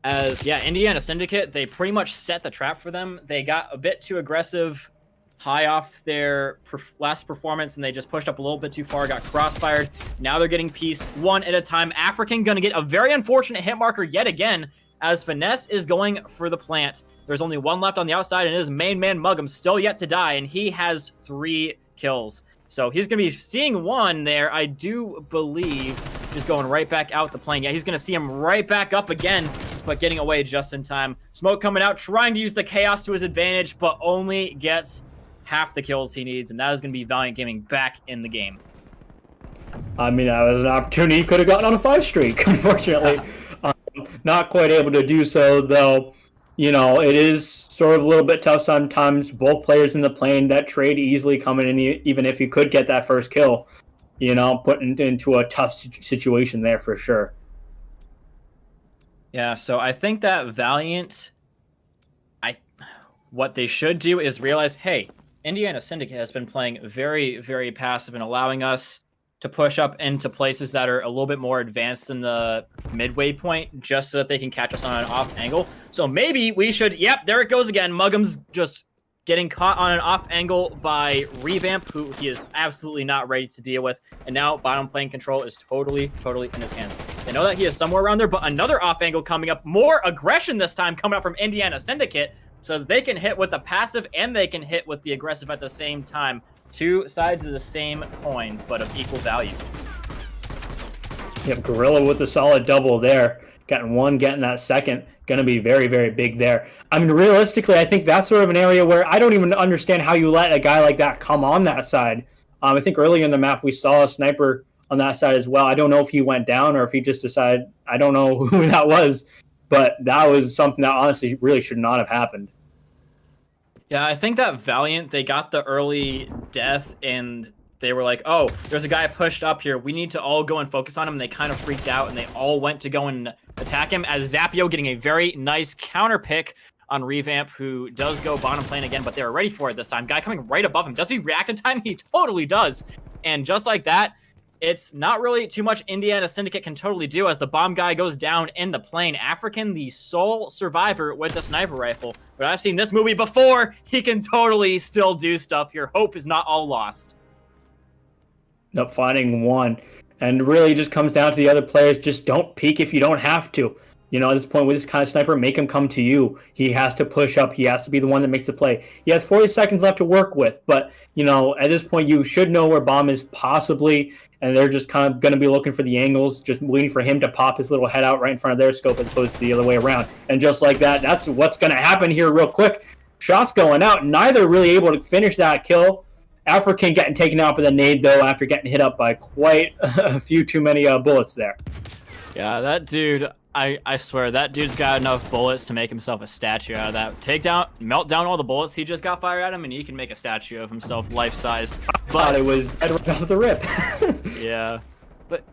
As, yeah, Indiana Syndicate, they pretty much set the trap for them. They got a bit too aggressive high off their last performance, and they just pushed up a little bit too far, got crossfired. Now they're getting pieced one at a time. African going to get a very unfortunate hit marker yet again, as Finesse is going for the plant. There's only one left on the outside, and his main man Muggum still yet to die, and he has 3 kills. So he's going to be seeing one there, I do believe, just going right back out the plane. Yeah, he's going to see him right back up again, but getting away just in time. Smoke coming out, trying to use the chaos to his advantage, but only gets half the kills he needs, and that is going to be Valiant Gaming back in the game. I mean, that was an opportunity he could have gotten on a 5 streak, unfortunately. Not quite able to do so, though. You know, it is sort of a little bit tough sometimes. Both players in the plane, that trade easily coming in, even if you could get that first kill. You know, putting into a tough situation there for sure. Yeah, so I think that Valiant, what they should do is realize, hey, Indiana Syndicate has been playing very, very passive and allowing us to push up into places that are a little bit more advanced than the midway point, just so that they can catch us on an off angle. So maybe we should, yep, there it goes again. Muggum's just getting caught on an off angle by Revamp, who he is absolutely not ready to deal with. And now bottom plane control is totally in his hands. They know that he is somewhere around there, but another off angle coming up. More aggression this time coming up from Indiana Syndicate, so they can hit with the passive and they can hit with the aggressive at the same time. 2 sides of the same coin, but of equal value. Yep, Gorilla with a solid double there. Getting one, getting that second. Going to be very, very big there. I mean, realistically, I think that's sort of an area where I don't even understand how you let a guy like that come on that side. I think earlier in the map we saw a sniper on that side as well. I don't know if he went down or if he just decided, I don't know who that was, but that was something that honestly really should not have happened. Yeah, I think that Valiant, they got the early death and they were like, oh, there's a guy pushed up here. We need to all go and focus on him. And they kind of freaked out and they all went to go and attack him, as Zapio getting a very nice counter pick on Revamp, who does go bottom plane again, but they were ready for it this time. Guy coming right above him. Does he react in time? He totally does. And just like that, it's not really too much Indiana Syndicate can totally do, as the bomb guy goes down in the plane. African, the sole survivor with the sniper rifle. But I've seen this movie before. He can totally still do stuff. Your hope is not all lost. Nope, finding one. And really just comes down to the other players. Just don't peek if you don't have to. You know, at this point with this kind of sniper, make him come to you. He has to push up. He has to be the one that makes the play. He has 40 seconds left to work with. But, you know, at this point, you should know where bomb is possibly. And they're just kind of going to be looking for the angles, just waiting for him to pop his little head out right in front of their scope as opposed to the other way around. And just like that, that's what's going to happen here real quick. shots going out. Neither really able to finish that kill. African getting taken out with a nade, though, after getting hit up by quite a few too many bullets there. Yeah, that dude, I swear, that dude's got enough bullets to make himself a statue out of that. Take down, melt down all the bullets he just got fired at him, and he can make a statue of himself life-sized. But it was dead right off the rip. Yeah, but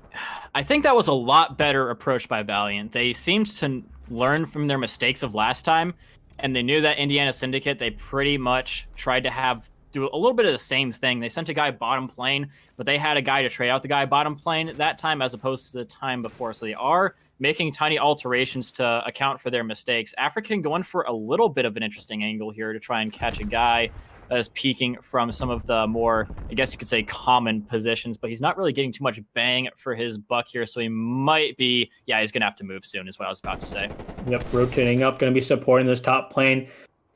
I think that was a lot better approach by Valiant. They seemed to learn from their mistakes of last time, and they knew that Indiana Syndicate, they pretty much tried to do a little bit of the same thing. They sent a guy bottom plane, but they had a guy to trade out the guy bottom plane that time as opposed to the time before. So they are making tiny alterations to account for their mistakes. African going for a little bit of an interesting angle here to try and catch a guy that is peeking from some of the more, I guess you could say, common positions, but he's not really getting too much bang for his buck here, so he might be, yeah, he's going to have to move soon is what I was about to say. Yep, rotating up, going to be supporting this top plane.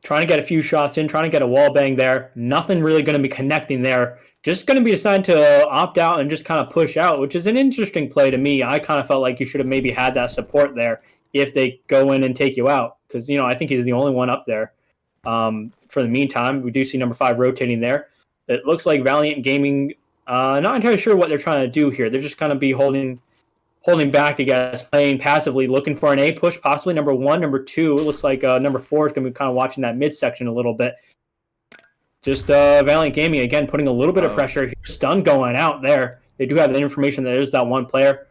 Trying to get a few shots in, trying to get a wall bang there. Nothing really going to be connecting there. Just going to be decided to opt out and just kind of push out, which is an interesting play to me. I kind of felt like you should have maybe had that support there if they go in and take you out. Because, you know, I think he's the only one up there. For the meantime, we do see number 5 rotating there. It looks like Valiant Gaming, not entirely sure what they're trying to do here. They're just going to be holding back, I guess, playing passively, looking for an A push, possibly number 1, number 2. It looks like number 4 is going to be kind of watching that midsection a little bit. Just Valiant Gaming, again, putting a little bit of pressure here. Stun going out there. They do have the information that there's that one player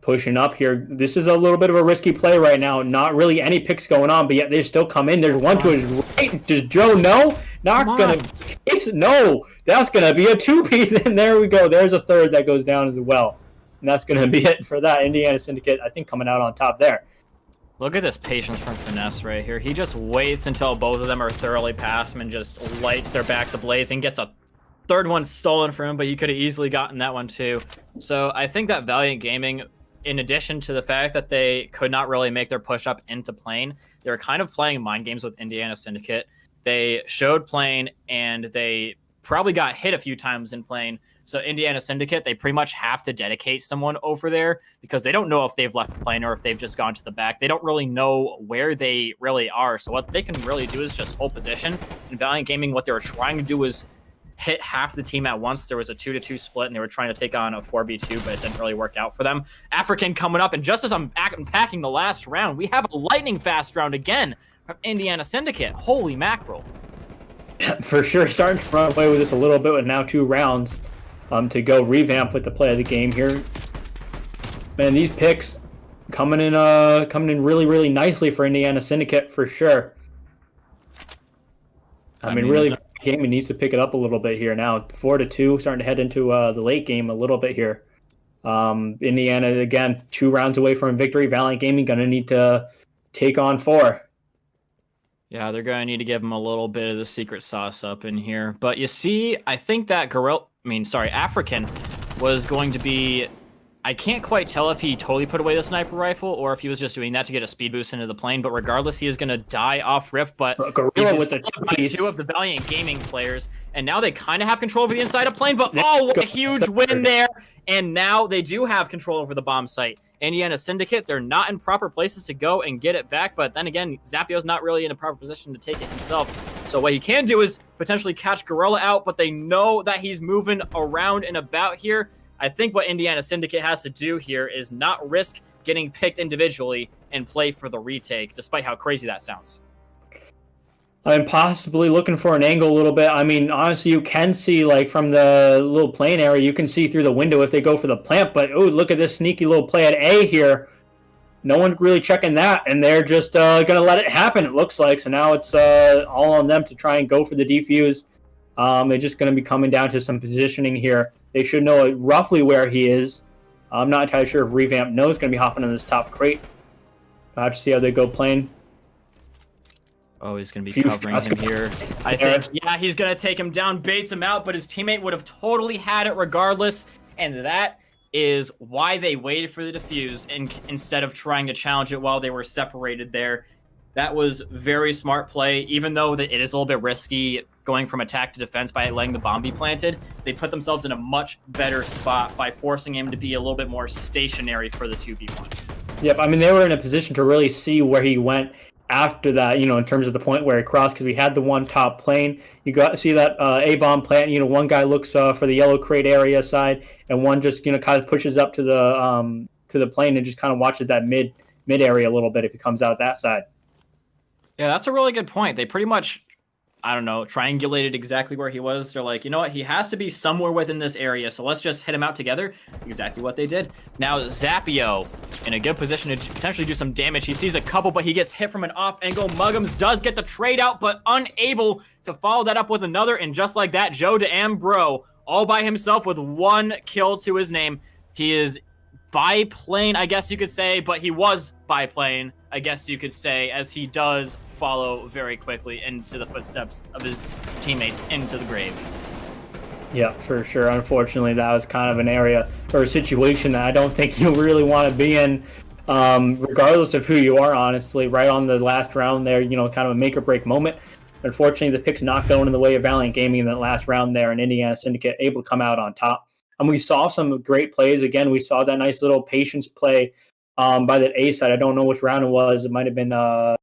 pushing up here. This is a little bit of a risky play right now. Not really any picks going on, but yet they still come in. There's one to his right. Does Joe know? Not going to. No, that's going to be a 2-piece. And there we go. There's a third that goes down as well. And that's going to be it for that. Indiana Syndicate, I think, coming out on top there. Look at this patience from Finesse right here. He just waits until both of them are thoroughly past him and just lights their backs ablaze and gets a third one stolen from him, but he could have easily gotten that one too. So I think that Valiant Gaming, in addition to the fact that they could not really make their push up into plane, they were kind of playing mind games with Indiana Syndicate. They showed plane and they probably got hit a few times in plane. So Indiana Syndicate, they pretty much have to dedicate someone over there because they don't know if they've left plane or if they've just gone to the back. They don't really know where they really are. So what they can really do is just hold position. In Valiant Gaming, what they were trying to do was hit half the team at once. There was a 2-2 split, and they were trying to take on a 4v2, but it didn't really work out for them. African coming up, and just as I'm unpacking the last round, we have a lightning fast round again from Indiana Syndicate. Holy mackerel. For sure, starting to run away with this a little bit with now 2 rounds to go revamp with the play of the game here. Man, these picks coming in really, really nicely for Indiana Syndicate for sure. I mean really, Gaming needs to pick it up a little bit here now. 4-2, starting to head into the late game a little bit here. Indiana, again, 2 rounds away from victory. Valiant Gaming going to need to take on 4. Yeah, they're going to need to give him a little bit of the secret sauce up in here. But you see, I think that African was going to be... I can't quite tell if he totally put away the sniper rifle or if he was just doing that to get a speed boost into the plane. But regardless, he is going to die off rip. But with the 2 of the Valiant Gaming players. And now they kind of have control over the inside of plane. But oh, what a huge win there. And now they do have control over the bomb site. Indiana Syndicate, they're not in proper places to go and get it back. But then again, Zapio's not really in a proper position to take it himself. So what he can do is potentially catch Gorilla out. But they know that he's moving around and about here. I think what Indiana Syndicate has to do here is not risk getting picked individually and play for the retake, despite how crazy that sounds. I'm possibly looking for an angle a little bit. I mean, honestly, you can see, like, from the little plane area, you can see through the window if they go for the plant. But, oh, look at this sneaky little play at A here. No one really checking that, and they're just going to let it happen, it looks like. So now it's all on them to try and go for the defuse. They're just going to be coming down to some positioning here. They should know roughly where he is. I'm not entirely sure if Revamp knows going to be hopping on this top crate. I'll have to see how they go playing. Oh, he's going to be covering him here. I think, yeah, he's going to take him down, baits him out, but his teammate would have totally had it regardless. And that is why they waited for the defuse instead of trying to challenge it while they were separated there. That was very smart play, even though it is a little bit risky going from attack to defense by letting the bomb be planted. They put themselves in a much better spot by forcing him to be a little bit more stationary for the 2v1. Yep, I mean, they were in a position to really see where he went after that, in terms of the point where it crossed, because we had the one top plane. You got to see that A-bomb plant. One guy looks for the yellow crate area side, and one just kind of pushes up to the plane and just kind of watches that mid area a little bit if he comes out that side. Yeah, that's a really good point. They pretty much, I don't know, triangulated exactly where he was. They're like, you know what? He has to be somewhere within this area, so let's just hit him out together. Exactly what they did. Now, Zapio in a good position to potentially do some damage. He sees a couple, but he gets hit from an off angle. Muggums does get the trade out, but unable to follow that up with another. And just like that, Joe DeAmbro, all by himself with 1 kill to his name. He is biplane, I guess you could say, but he was biplane, I guess you could say, as he does follow very quickly into the footsteps of his teammates into the grave. Yeah, for sure. Unfortunately, that was kind of an area or a situation that I don't think you really want to be in, regardless of who you are, honestly. Right on the last round there, kind of a make or break moment. Unfortunately, the pick's not going in the way of Valiant Gaming in that last round there, and Indiana Syndicate able to come out on top. And we saw some great plays. Again, we saw that nice little patience play by that A side. I don't know which round it was. It might have been, I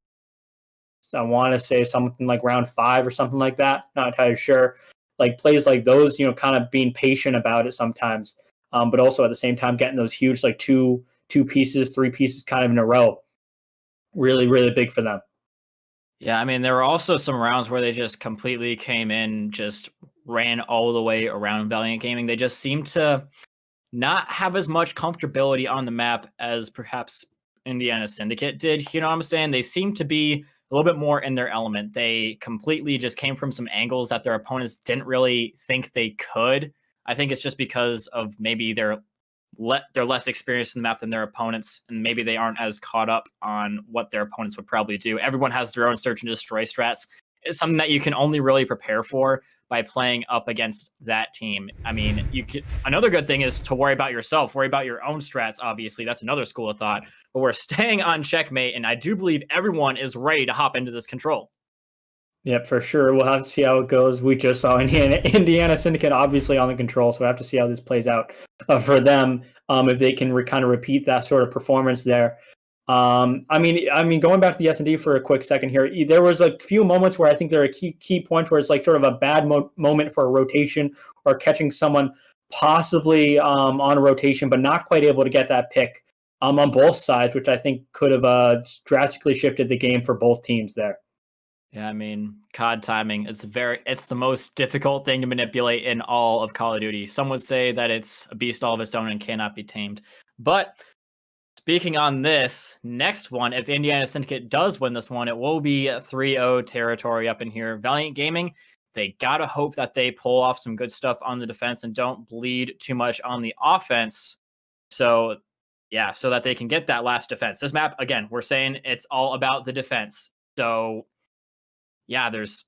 want to say something like round 5 or something like that. Not entirely sure. Like plays like those, kind of being patient about it sometimes, but also at the same time getting those huge, like two pieces, 3 pieces kind of in a row. Really, really big for them. Yeah, I mean, there were also some rounds where they just completely came in, just ran all the way around Valiant Gaming. They just seemed to not have as much comfortability on the map as perhaps Indiana Syndicate did. You know what I'm saying? They seemed to be a little bit more in their element. They completely just came from some angles that their opponents didn't really think they could. I think it's just because of maybe they're less experienced in the map than their opponents, and maybe they aren't as caught up on what their opponents would probably do. Everyone has their own search and destroy strats. It's something that you can only really prepare for by playing up against that team. I mean, another good thing is to worry about yourself, worry about your own strats. Obviously, that's another school of thought, but we're staying on checkmate, and I do believe everyone is ready to hop into this control. Yep, for sure. We'll have to see how it goes. We just saw Indiana Syndicate obviously on the control, so we have to see how this plays out for them, if they can kind of repeat that sort of performance there. I mean, going back to the S&D for a quick second here, there was a few moments where I think there are key points where it's like sort of a bad moment for a rotation or catching someone possibly on a rotation, but not quite able to get that pick on both sides, which I think could have drastically shifted the game for both teams there. Yeah, I mean, COD timing, it's the most difficult thing to manipulate in all of Call of Duty. Some would say that it's a beast all of its own and cannot be tamed. But speaking on this next one, if Indiana Syndicate does win this one, it will be 3-0 territory up in here. Valiant Gaming, they got to hope that they pull off some good stuff on the defense and don't bleed too much on the offense. So, yeah, so that they can get that last defense. This map, again, we're saying it's all about the defense. So, yeah, there's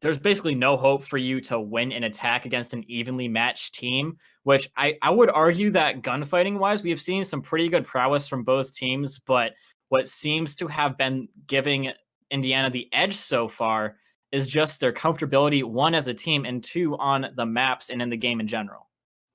basically no hope for you to win an attack against an evenly matched team, which I would argue that gunfighting-wise, we have seen some pretty good prowess from both teams, but what seems to have been giving Indiana the edge so far is just their comfortability, 1, as a team, and 2, on the maps and in the game in general.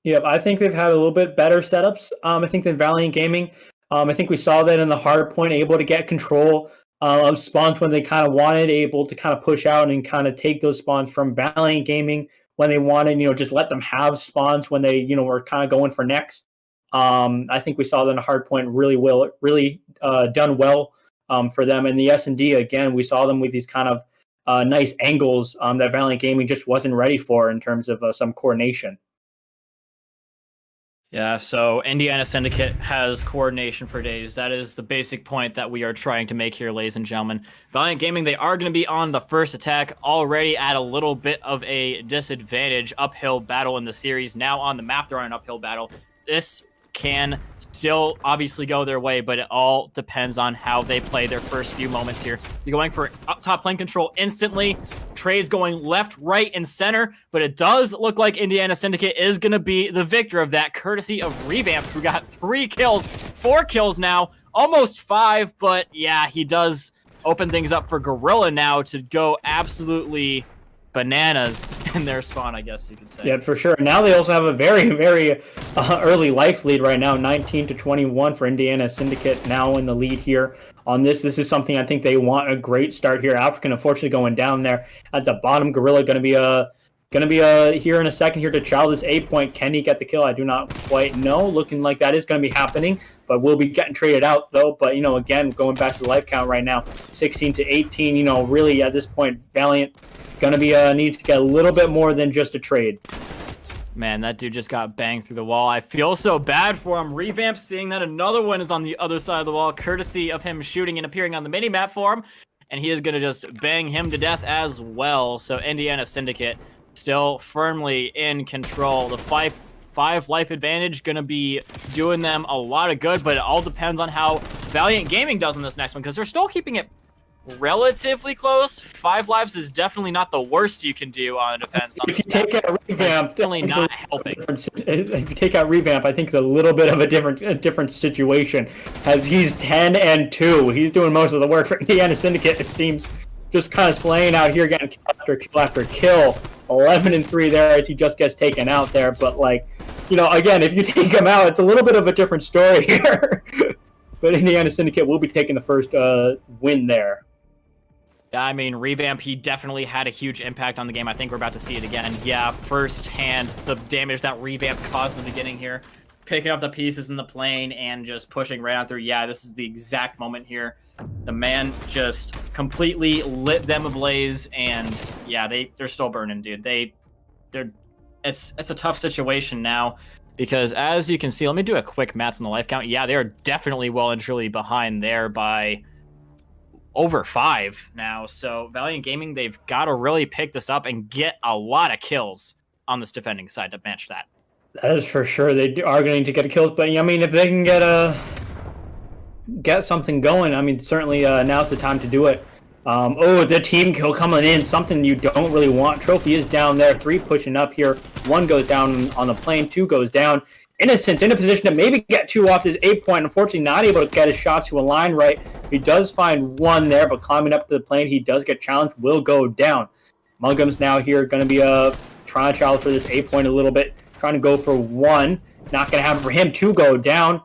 Yep, I think they've had a little bit better setups, I think, than Valiant Gaming. I think we saw that in the hard point, able to get control of spawns when they kind of wanted, able to kind of push out and kind of take those spawns from Valiant Gaming when they wanted, just let them have spawns when they, were kind of going for next. I think we saw that in a hard point really done well for them. And the S&D, again, we saw them with these kind of nice angles that Valiant Gaming just wasn't ready for in terms of some coordination. Yeah, so Indiana Syndicate has coordination for days. That is the basic point that we are trying to make here, ladies and gentlemen. Valiant Gaming, they are going to be on the first attack, already at a little bit of a disadvantage. Uphill battle in the series. Now on the map, they're on an uphill battle. This can still obviously go their way, but it all depends on how they play their first few moments here. They're going for up top lane control instantly. Trades going left, right, and center, but it does look like Indiana Syndicate is going to be the victor of that, courtesy of Revamp, who got 3 kills, 4 kills now, almost 5, but yeah, he does open things up for Gorilla now to go absolutely bananas in their spawn, I guess you could say. Yeah, for sure. Now they also have a very, very early life lead right now, 19-21 for Indiana Syndicate now in the lead here on this. This is something I think they want a great start here. African, unfortunately, going down there at the bottom. Gorilla going to be here in a second here to child this 8-point. Can he get the kill? I do not quite know. Looking like that is going to be happening, but we'll be getting traded out though. But again, going back to the life count right now, 16-18. Really at this point, Valiant gonna be need to get a little bit more than just a trade. Man, that dude just got banged through the wall. I feel so bad for him. Revamp seeing that another one is on the other side of the wall, courtesy of him shooting and appearing on the mini-map for him. And he is going to just bang him to death as well. So Indiana Syndicate still firmly in control. The 5 life advantage going to be doing them a lot of good, but it all depends on how Valiant Gaming does in this next one, because they're still keeping it relatively close. 5 lives is definitely not the worst you can do on a defense. If you take out Revamp, definitely not helping. If you take out Revamp, I think it's a little bit of a different situation, as he's 10-2. He's doing most of the work for Indiana Syndicate. It seems just kind of slaying out here, getting kill after kill after kill. 11-3 there as he just gets taken out there. But again, if you take him out, it's a little bit of a different story here. But Indiana Syndicate will be taking the first win there. I mean, Revamp, he definitely had a huge impact on the game. I think we're about to see it again. Yeah, firsthand, the damage that Revamp caused in the beginning here. Picking up the pieces in the plane and just pushing right out through. Yeah, this is the exact moment here. The man just completely lit them ablaze, and yeah, they're still burning, dude. It's a tough situation now, because as you can see, let me do a quick math on the life count. Yeah, they are definitely well and truly behind there by over 5 now. So Valiant Gaming, they've got to really pick this up and get a lot of kills on this defending side to match that. That is for sure. They are going to get kills, but I mean, if they can get something going, I mean, certainly now's the time to do it. The team kill coming in, something you don't really want. Trophy is down there, 3 pushing up here. 1 goes down on the plane, 2 goes down. Innocence in a position to maybe get 2 off his 8-point. Unfortunately, not able to get his shots to align right. He does find 1 there, but climbing up to the plane, he does get challenged, will go down. Muggum's now here, going to be trying to challenge for this 8-point a little bit, trying to go for 1. Not going to happen for him. 2 go down.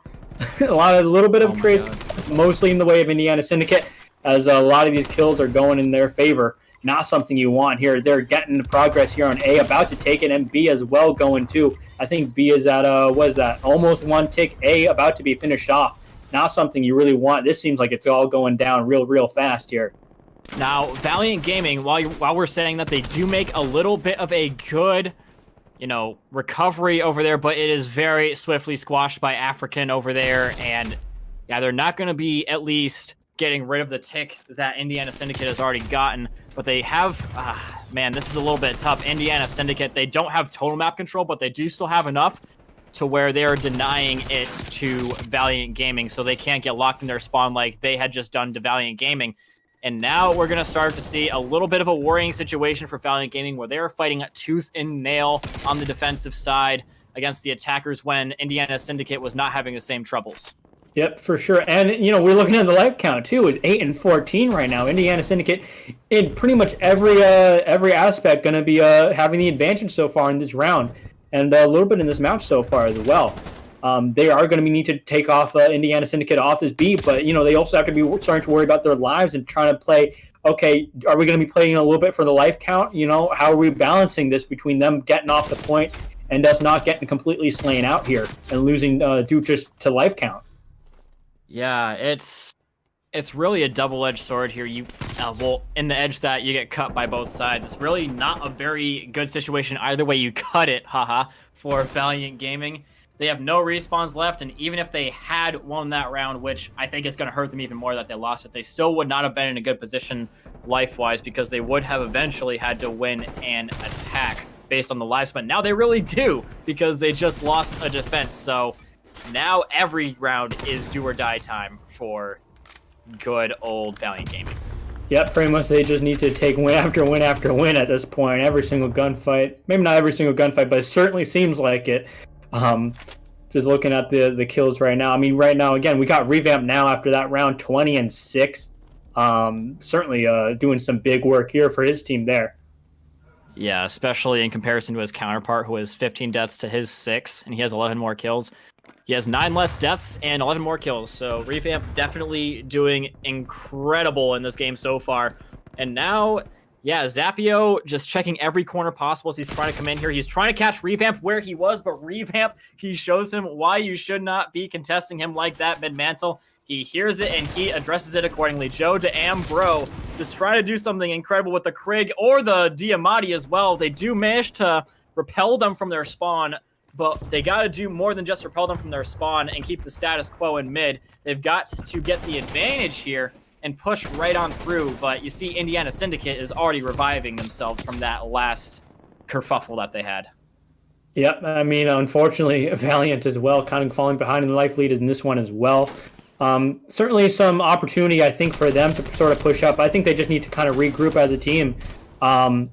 a little bit of trade, mostly in the way of Indiana Syndicate, as a lot of these kills are going in their favor. Not something you want here. They're getting the progress here on A, about to take it, and B as well going too. I think B is at what is that? Almost 1 tick. A about to be finished off. Not something you really want. This seems like it's all going down real fast here. Now, Valiant Gaming, while we're saying that they do make a little bit of a good, recovery over there, but it is very swiftly squashed by African over there, and yeah, they're not going to be at least getting rid of the tick that Indiana Syndicate has already gotten, but they have, man, this is a little bit tough. Indiana Syndicate, they don't have total map control, but they do still have enough to where they're denying it to Valiant Gaming, so they can't get locked in their spawn like they had just done to Valiant Gaming. And now we're going to start to see a little bit of a worrying situation for Valiant Gaming, where they're fighting tooth and nail on the defensive side against the attackers when Indiana Syndicate was not having the same troubles. Yep, for sure. And, we're looking at the life count, too. It's 8-14 right now. Indiana Syndicate, in pretty much every aspect, going to be having the advantage so far in this round. And a little bit in this match so far as well. They are going to need to take off Indiana Syndicate off this B, but, they also have to be starting to worry about their lives and trying to play, okay, are we going to be playing a little bit for the life count? How are we balancing this between them getting off the point and us not getting completely slain out here and losing due just to life count? Yeah, it's really a double-edged sword here. In the edge that you get cut by both sides. It's really not a very good situation either way you cut it, for Valiant Gaming. They have no respawns left, and even if they had won that round, which I think is going to hurt them even more that they lost it, they still would not have been in a good position life-wise, because they would have eventually had to win an attack based on the lives. But now they really do, because they just lost a defense. So now every round is do or die time for good old Valiant Gaming. Yep, pretty much they just need to take win after win after win at this point. Every single gunfight. Maybe not every single gunfight, but it certainly seems like it. Just looking at the kills right now. I mean, right now, again, we got Revamp now after that round, 20-6. Certainly doing some big work here for his team there. Yeah, especially in comparison to his counterpart, who has 15 deaths to his 6, and he has 11 more kills. He has 9 less deaths and 11 more kills, so Revamp definitely doing incredible in this game so far. And now, yeah, Zapio just checking every corner possible as he's trying to come in here. He's trying to catch Revamp where he was, but Revamp, he shows him why you should not be contesting him like that mid-mantle. He hears it and he addresses it accordingly. Joe to Ambro just trying to do something incredible with the Krig or the Diamati as well. They do manage to repel them from their spawn, but they got to do more than just repel them from their spawn and keep the status quo in mid. They've got to get the advantage here and push right on through, but you see Indiana Syndicate is already reviving themselves from that last kerfuffle that they had. Yep, I mean, unfortunately, Valiant as well, kind of falling behind in the life lead in this one as well. Certainly some opportunity, I think, for them to sort of push up. I think they just need to kind of regroup as a team and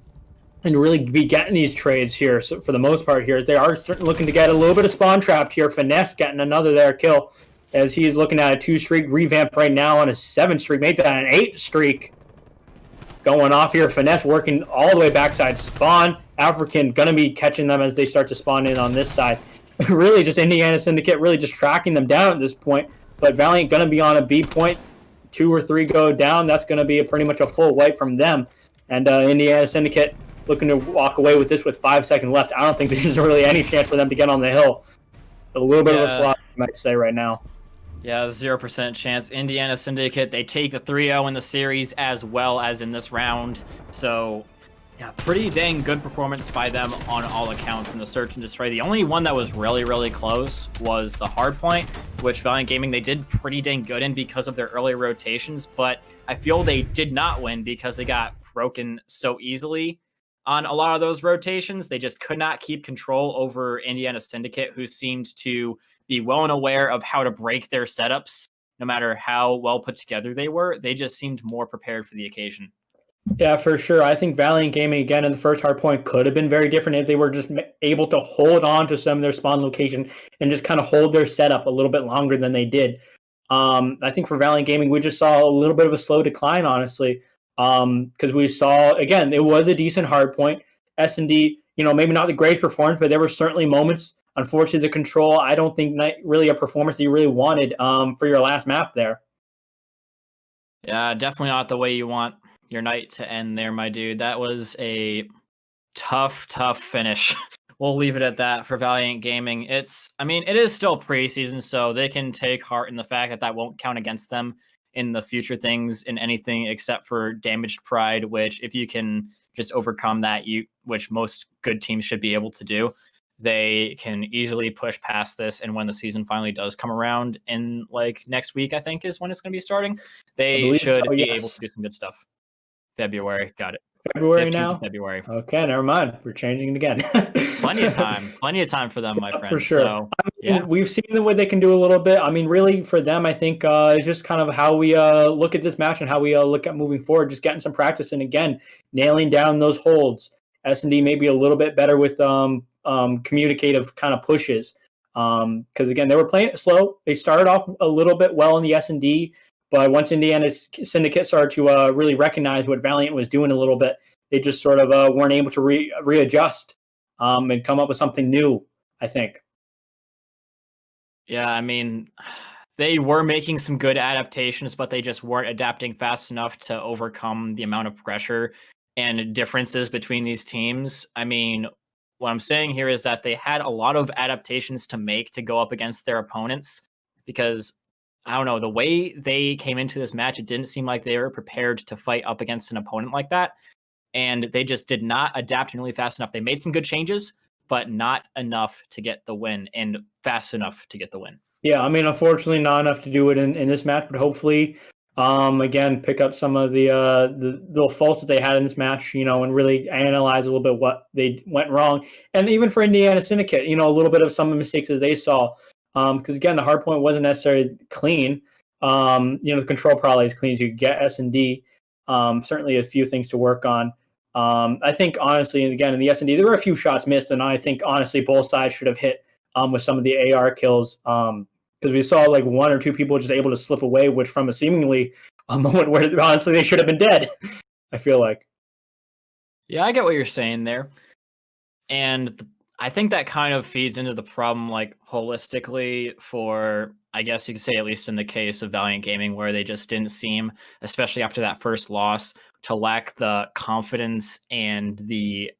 really be getting these trades here. So for the most part here, they are looking to get a little bit of spawn trapped here. Finesse getting another there kill as he's looking at a 2-streak. Revamp right now on a 7-streak, maybe that an 8 streak going off here. Finesse working all the way backside spawn. African going to be catching them as they start to spawn in on this side. Really just Indiana Syndicate really just tracking them down at this point. But Valiant going to be on a B point. 2 or 3 go down. That's going to be pretty much a full wipe from them. And Indiana Syndicate looking to walk away with this with 5 seconds left. I don't think there's really any chance for them to get on the hill. A little bit of a slot, you might say, right now. Yeah, 0% chance. Indiana Syndicate, they take the 3-0 in the series as well as in this round. So, yeah, pretty dang good performance by them on all accounts in the search and destroy. The only one that was really, really close was the hardpoint, which Valiant Gaming, they did pretty dang good in because of their early rotations, but I feel they did not win because they got broken so easily on a lot of those rotations. They just could not keep control over Indiana Syndicate, who seemed to be well and aware of how to break their setups, no matter how well put together they were. They just seemed more prepared for the occasion. Yeah, for sure. I think Valiant Gaming, again, in the first hard point could have been very different if they were just able to hold on to some of their spawn location and just kind of hold their setup a little bit longer than they did. I think for Valiant Gaming, we just saw a little bit of a slow decline, honestly, because we saw, again, it was a decent hard point. S&D, maybe not the greatest performance, but there were certainly moments. Unfortunately, the control, I don't think really a performance that you really wanted for your last map there. Yeah, definitely not the way you want your night to end there, my dude. That was a tough finish. We'll leave it at that for Valiant Gaming. It is still preseason, so they can take heart in the fact that that won't count against them in the future things in anything except for damaged pride, which if you can just overcome that, which most good teams should be able to do, they can easily push past this. And when the season finally does come around in like next week, I think is when it's going to be starting, they should be able to do some good stuff. February, got it. February now? February. Okay, never mind. We're changing it again. Plenty of time for them, my friend. For sure. So, yeah. We've seen what they can do a little bit. I mean, really, for them, I think it's just kind of how we look at this match and how we look at moving forward, just getting some practice and, again, nailing down those holds. S&D maybe a little bit better with communicative kind of pushes. Because, again, they were playing it slow. They started off a little bit well in the S&D, but once Indiana Syndicate started to really recognize what Valiant was doing a little bit, they just sort of weren't able to readjust and come up with something new, I think. Yeah, I mean, they were making some good adaptations, but they just weren't adapting fast enough to overcome the amount of pressure and differences between these teams. I mean, what I'm saying here is that they had a lot of adaptations to make to go up against their opponents because, I don't know, the way they came into this match, it didn't seem like they were prepared to fight up against an opponent like that. And they just did not adapt nearly fast enough. They made some good changes, but not enough to get the win and fast enough to get the win. Yeah, I mean, unfortunately, not enough to do it in this match, but hopefully, again, pick up some of the faults that they had in this match, and really analyze a little bit what they went wrong. And even for Indiana Syndicate, a little bit of some of the mistakes that they saw. Because, again, the hard point wasn't necessarily clean. The control probably as clean as you get. S&D, certainly a few things to work on. I think, honestly, and again, in the S&D, there were a few shots missed, and I think, honestly, both sides should have hit with some of the AR kills. Because we saw like 1 or 2 people just able to slip away, which from a seemingly a moment where honestly they should have been dead. I feel like. Yeah, I get what you're saying there. And I think that kind of feeds into the problem, like holistically, for I guess you could say, at least in the case of Valiant Gaming, where they just didn't seem, especially after that first loss, to lack the confidence and the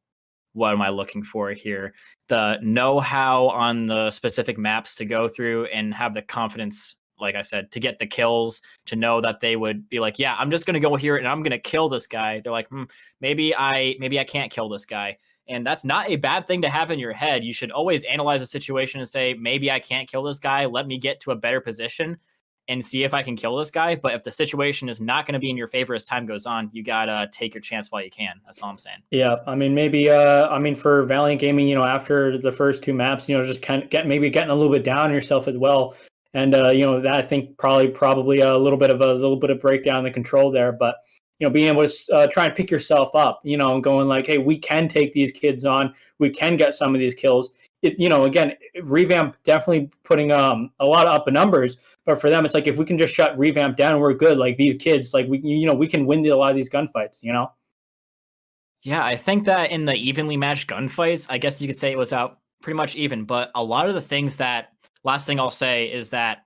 what am I looking for here? The know-how on the specific maps to go through and have the confidence, like I said, to get the kills, to know that they would be like, yeah, I'm just gonna go here and I'm gonna kill this guy. They're like, maybe I can't kill this guy. And that's not a bad thing to have in your head. You should always analyze the situation and say, maybe I can't kill this guy. Let me get to a better position and see if I can kill this guy. But if the situation is not going to be in your favor as time goes on, you gotta take your chance while you can. That's all I'm saying. Yeah, I mean, maybe for Valiant Gaming, after the first two maps, just kind of getting a little bit down on yourself as well. And that I think probably a little bit of breakdown in the control there, but being able to try and pick yourself up, and going like, hey, we can take these kids on, we can get some of these kills. It's again, Revamp definitely putting a lot up in numbers, but for them, it's like if we can just shut Revamp down, we're good. Like these kids, like we can win a lot of these gunfights. Yeah, I think that in the evenly matched gunfights, I guess you could say it was out pretty much even. But a lot of the things that last thing I'll say is that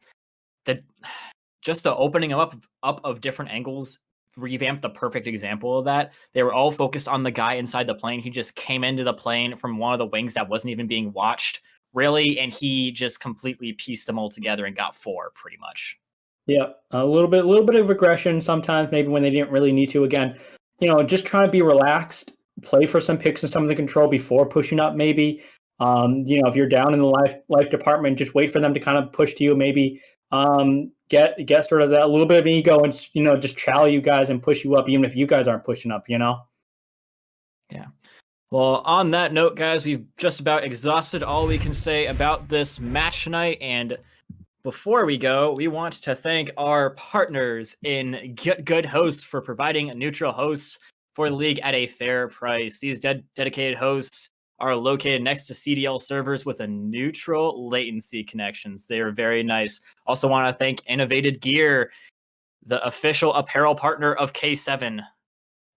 just the opening up of different angles revamped the perfect example of that. They were all focused on the guy inside the plane. He just came into the plane from one of the wings that wasn't even being watched, really, and he just completely pieced them all together and got 4 pretty much. Yeah, a little bit of aggression sometimes, maybe when they didn't really need to. Again, just try to be relaxed, play for some picks and some of the control before pushing up. Maybe, if you're down in the life department, just wait for them to kind of push to you. Maybe get sort of that little bit of ego and just chow you guys and push you up, even if you guys aren't pushing up. Yeah. Well, on that note, guys, we've just about exhausted all we can say about this match tonight. And before we go, we want to thank our partners in GitGudHosts for providing neutral hosts for the league at a fair price. These dedicated hosts are located next to CDL servers with a neutral latency connections. They are very nice. Also want to thank Innovated Gear, the official apparel partner of K7,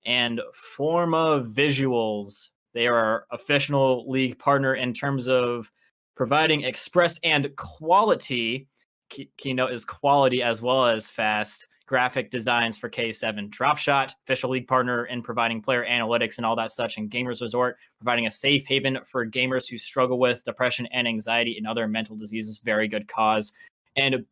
and FORUMA Visuals. They are our official league partner in terms of providing express and quality. Keynote is quality as well as fast graphic designs for K7. DropShot, official league partner in providing player analytics and all that such, and Gamers Resort, providing a safe haven for gamers who struggle with depression and anxiety and other mental diseases. Very good cause. And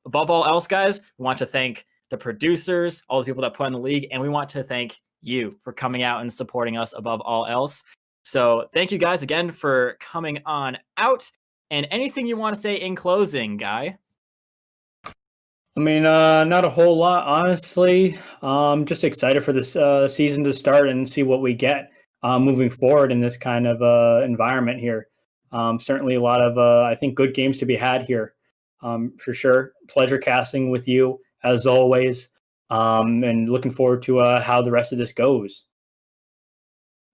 above all else, guys, we want to thank the producers, all the people that put in the league, and we want to thank you for coming out and supporting us above all else. So thank you guys again for coming on out. And anything you want to say in closing, Guy? I mean, not a whole lot, honestly. Just excited for this season to start and see what we get moving forward in this kind of environment here. Certainly a lot of, I think, good games to be had here, for sure. Pleasure casting with you, as always, and looking forward to how the rest of this goes.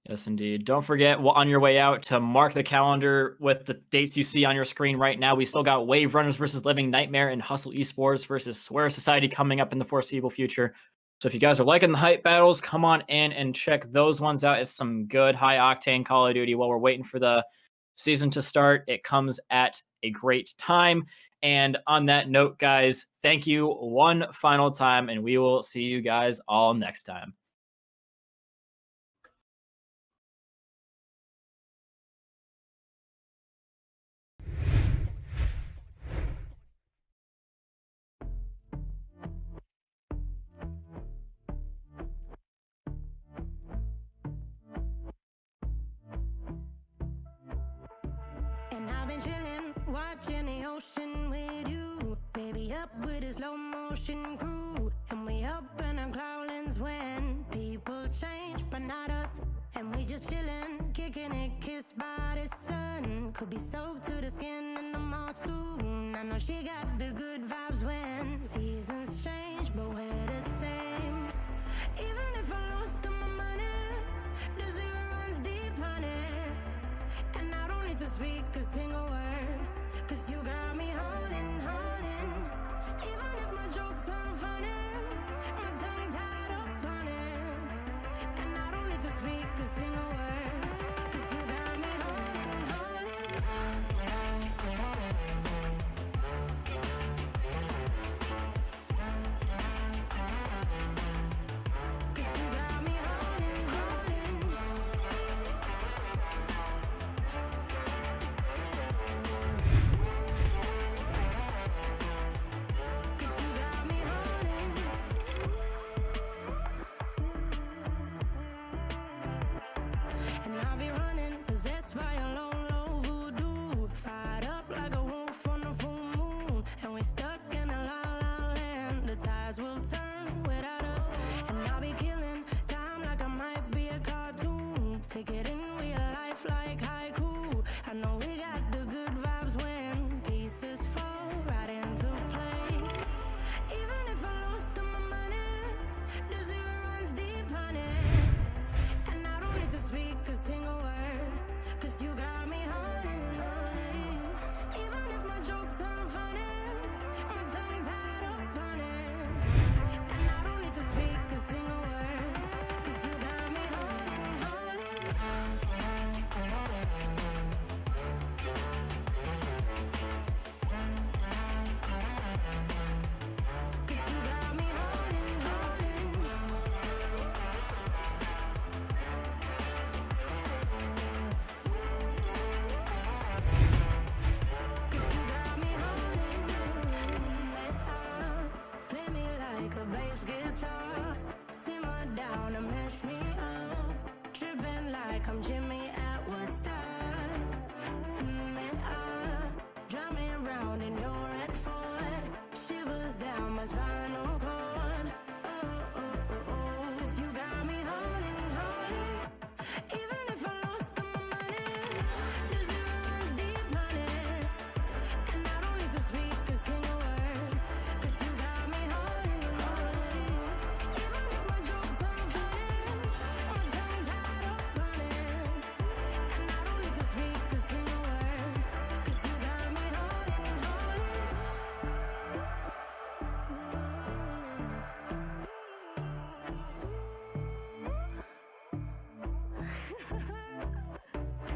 Yes, indeed. Don't forget, on your way out, to mark the calendar with the dates you see on your screen right now. We still got Wave Runners versus Living Nightmare and Hustle Esports versus Swear Society coming up in the foreseeable future. So if you guys are liking the hype battles, come on in and check those ones out. It's some good high-octane Call of Duty. While we're waiting for the season to start, it comes at a great time. And on that note, guys, thank you one final time, and we will see you guys all next time. And I've been chillin', watching the ocean with you. Baby up with a slow motion crew. And we up in our cloudlands when people change, but not us. And we just chillin', kicking it, kissed by the sun. Could be soaked to the skin in the mall soon. I know she got the good vibes when seasons change, but we're the same. Even if I lost all my money, the zero runs deep, honey. And I don't need to speak a single word, 'cause you got me holding, holding. Even if my jokes aren't funny, my tongue tied up on it. And I don't need to speak a single like haiku. I know we got the good vibes when pieces fall right into place. Even if I lost all my money, the zero runs deep, honey. And I don't need to speak a single word, 'cause you got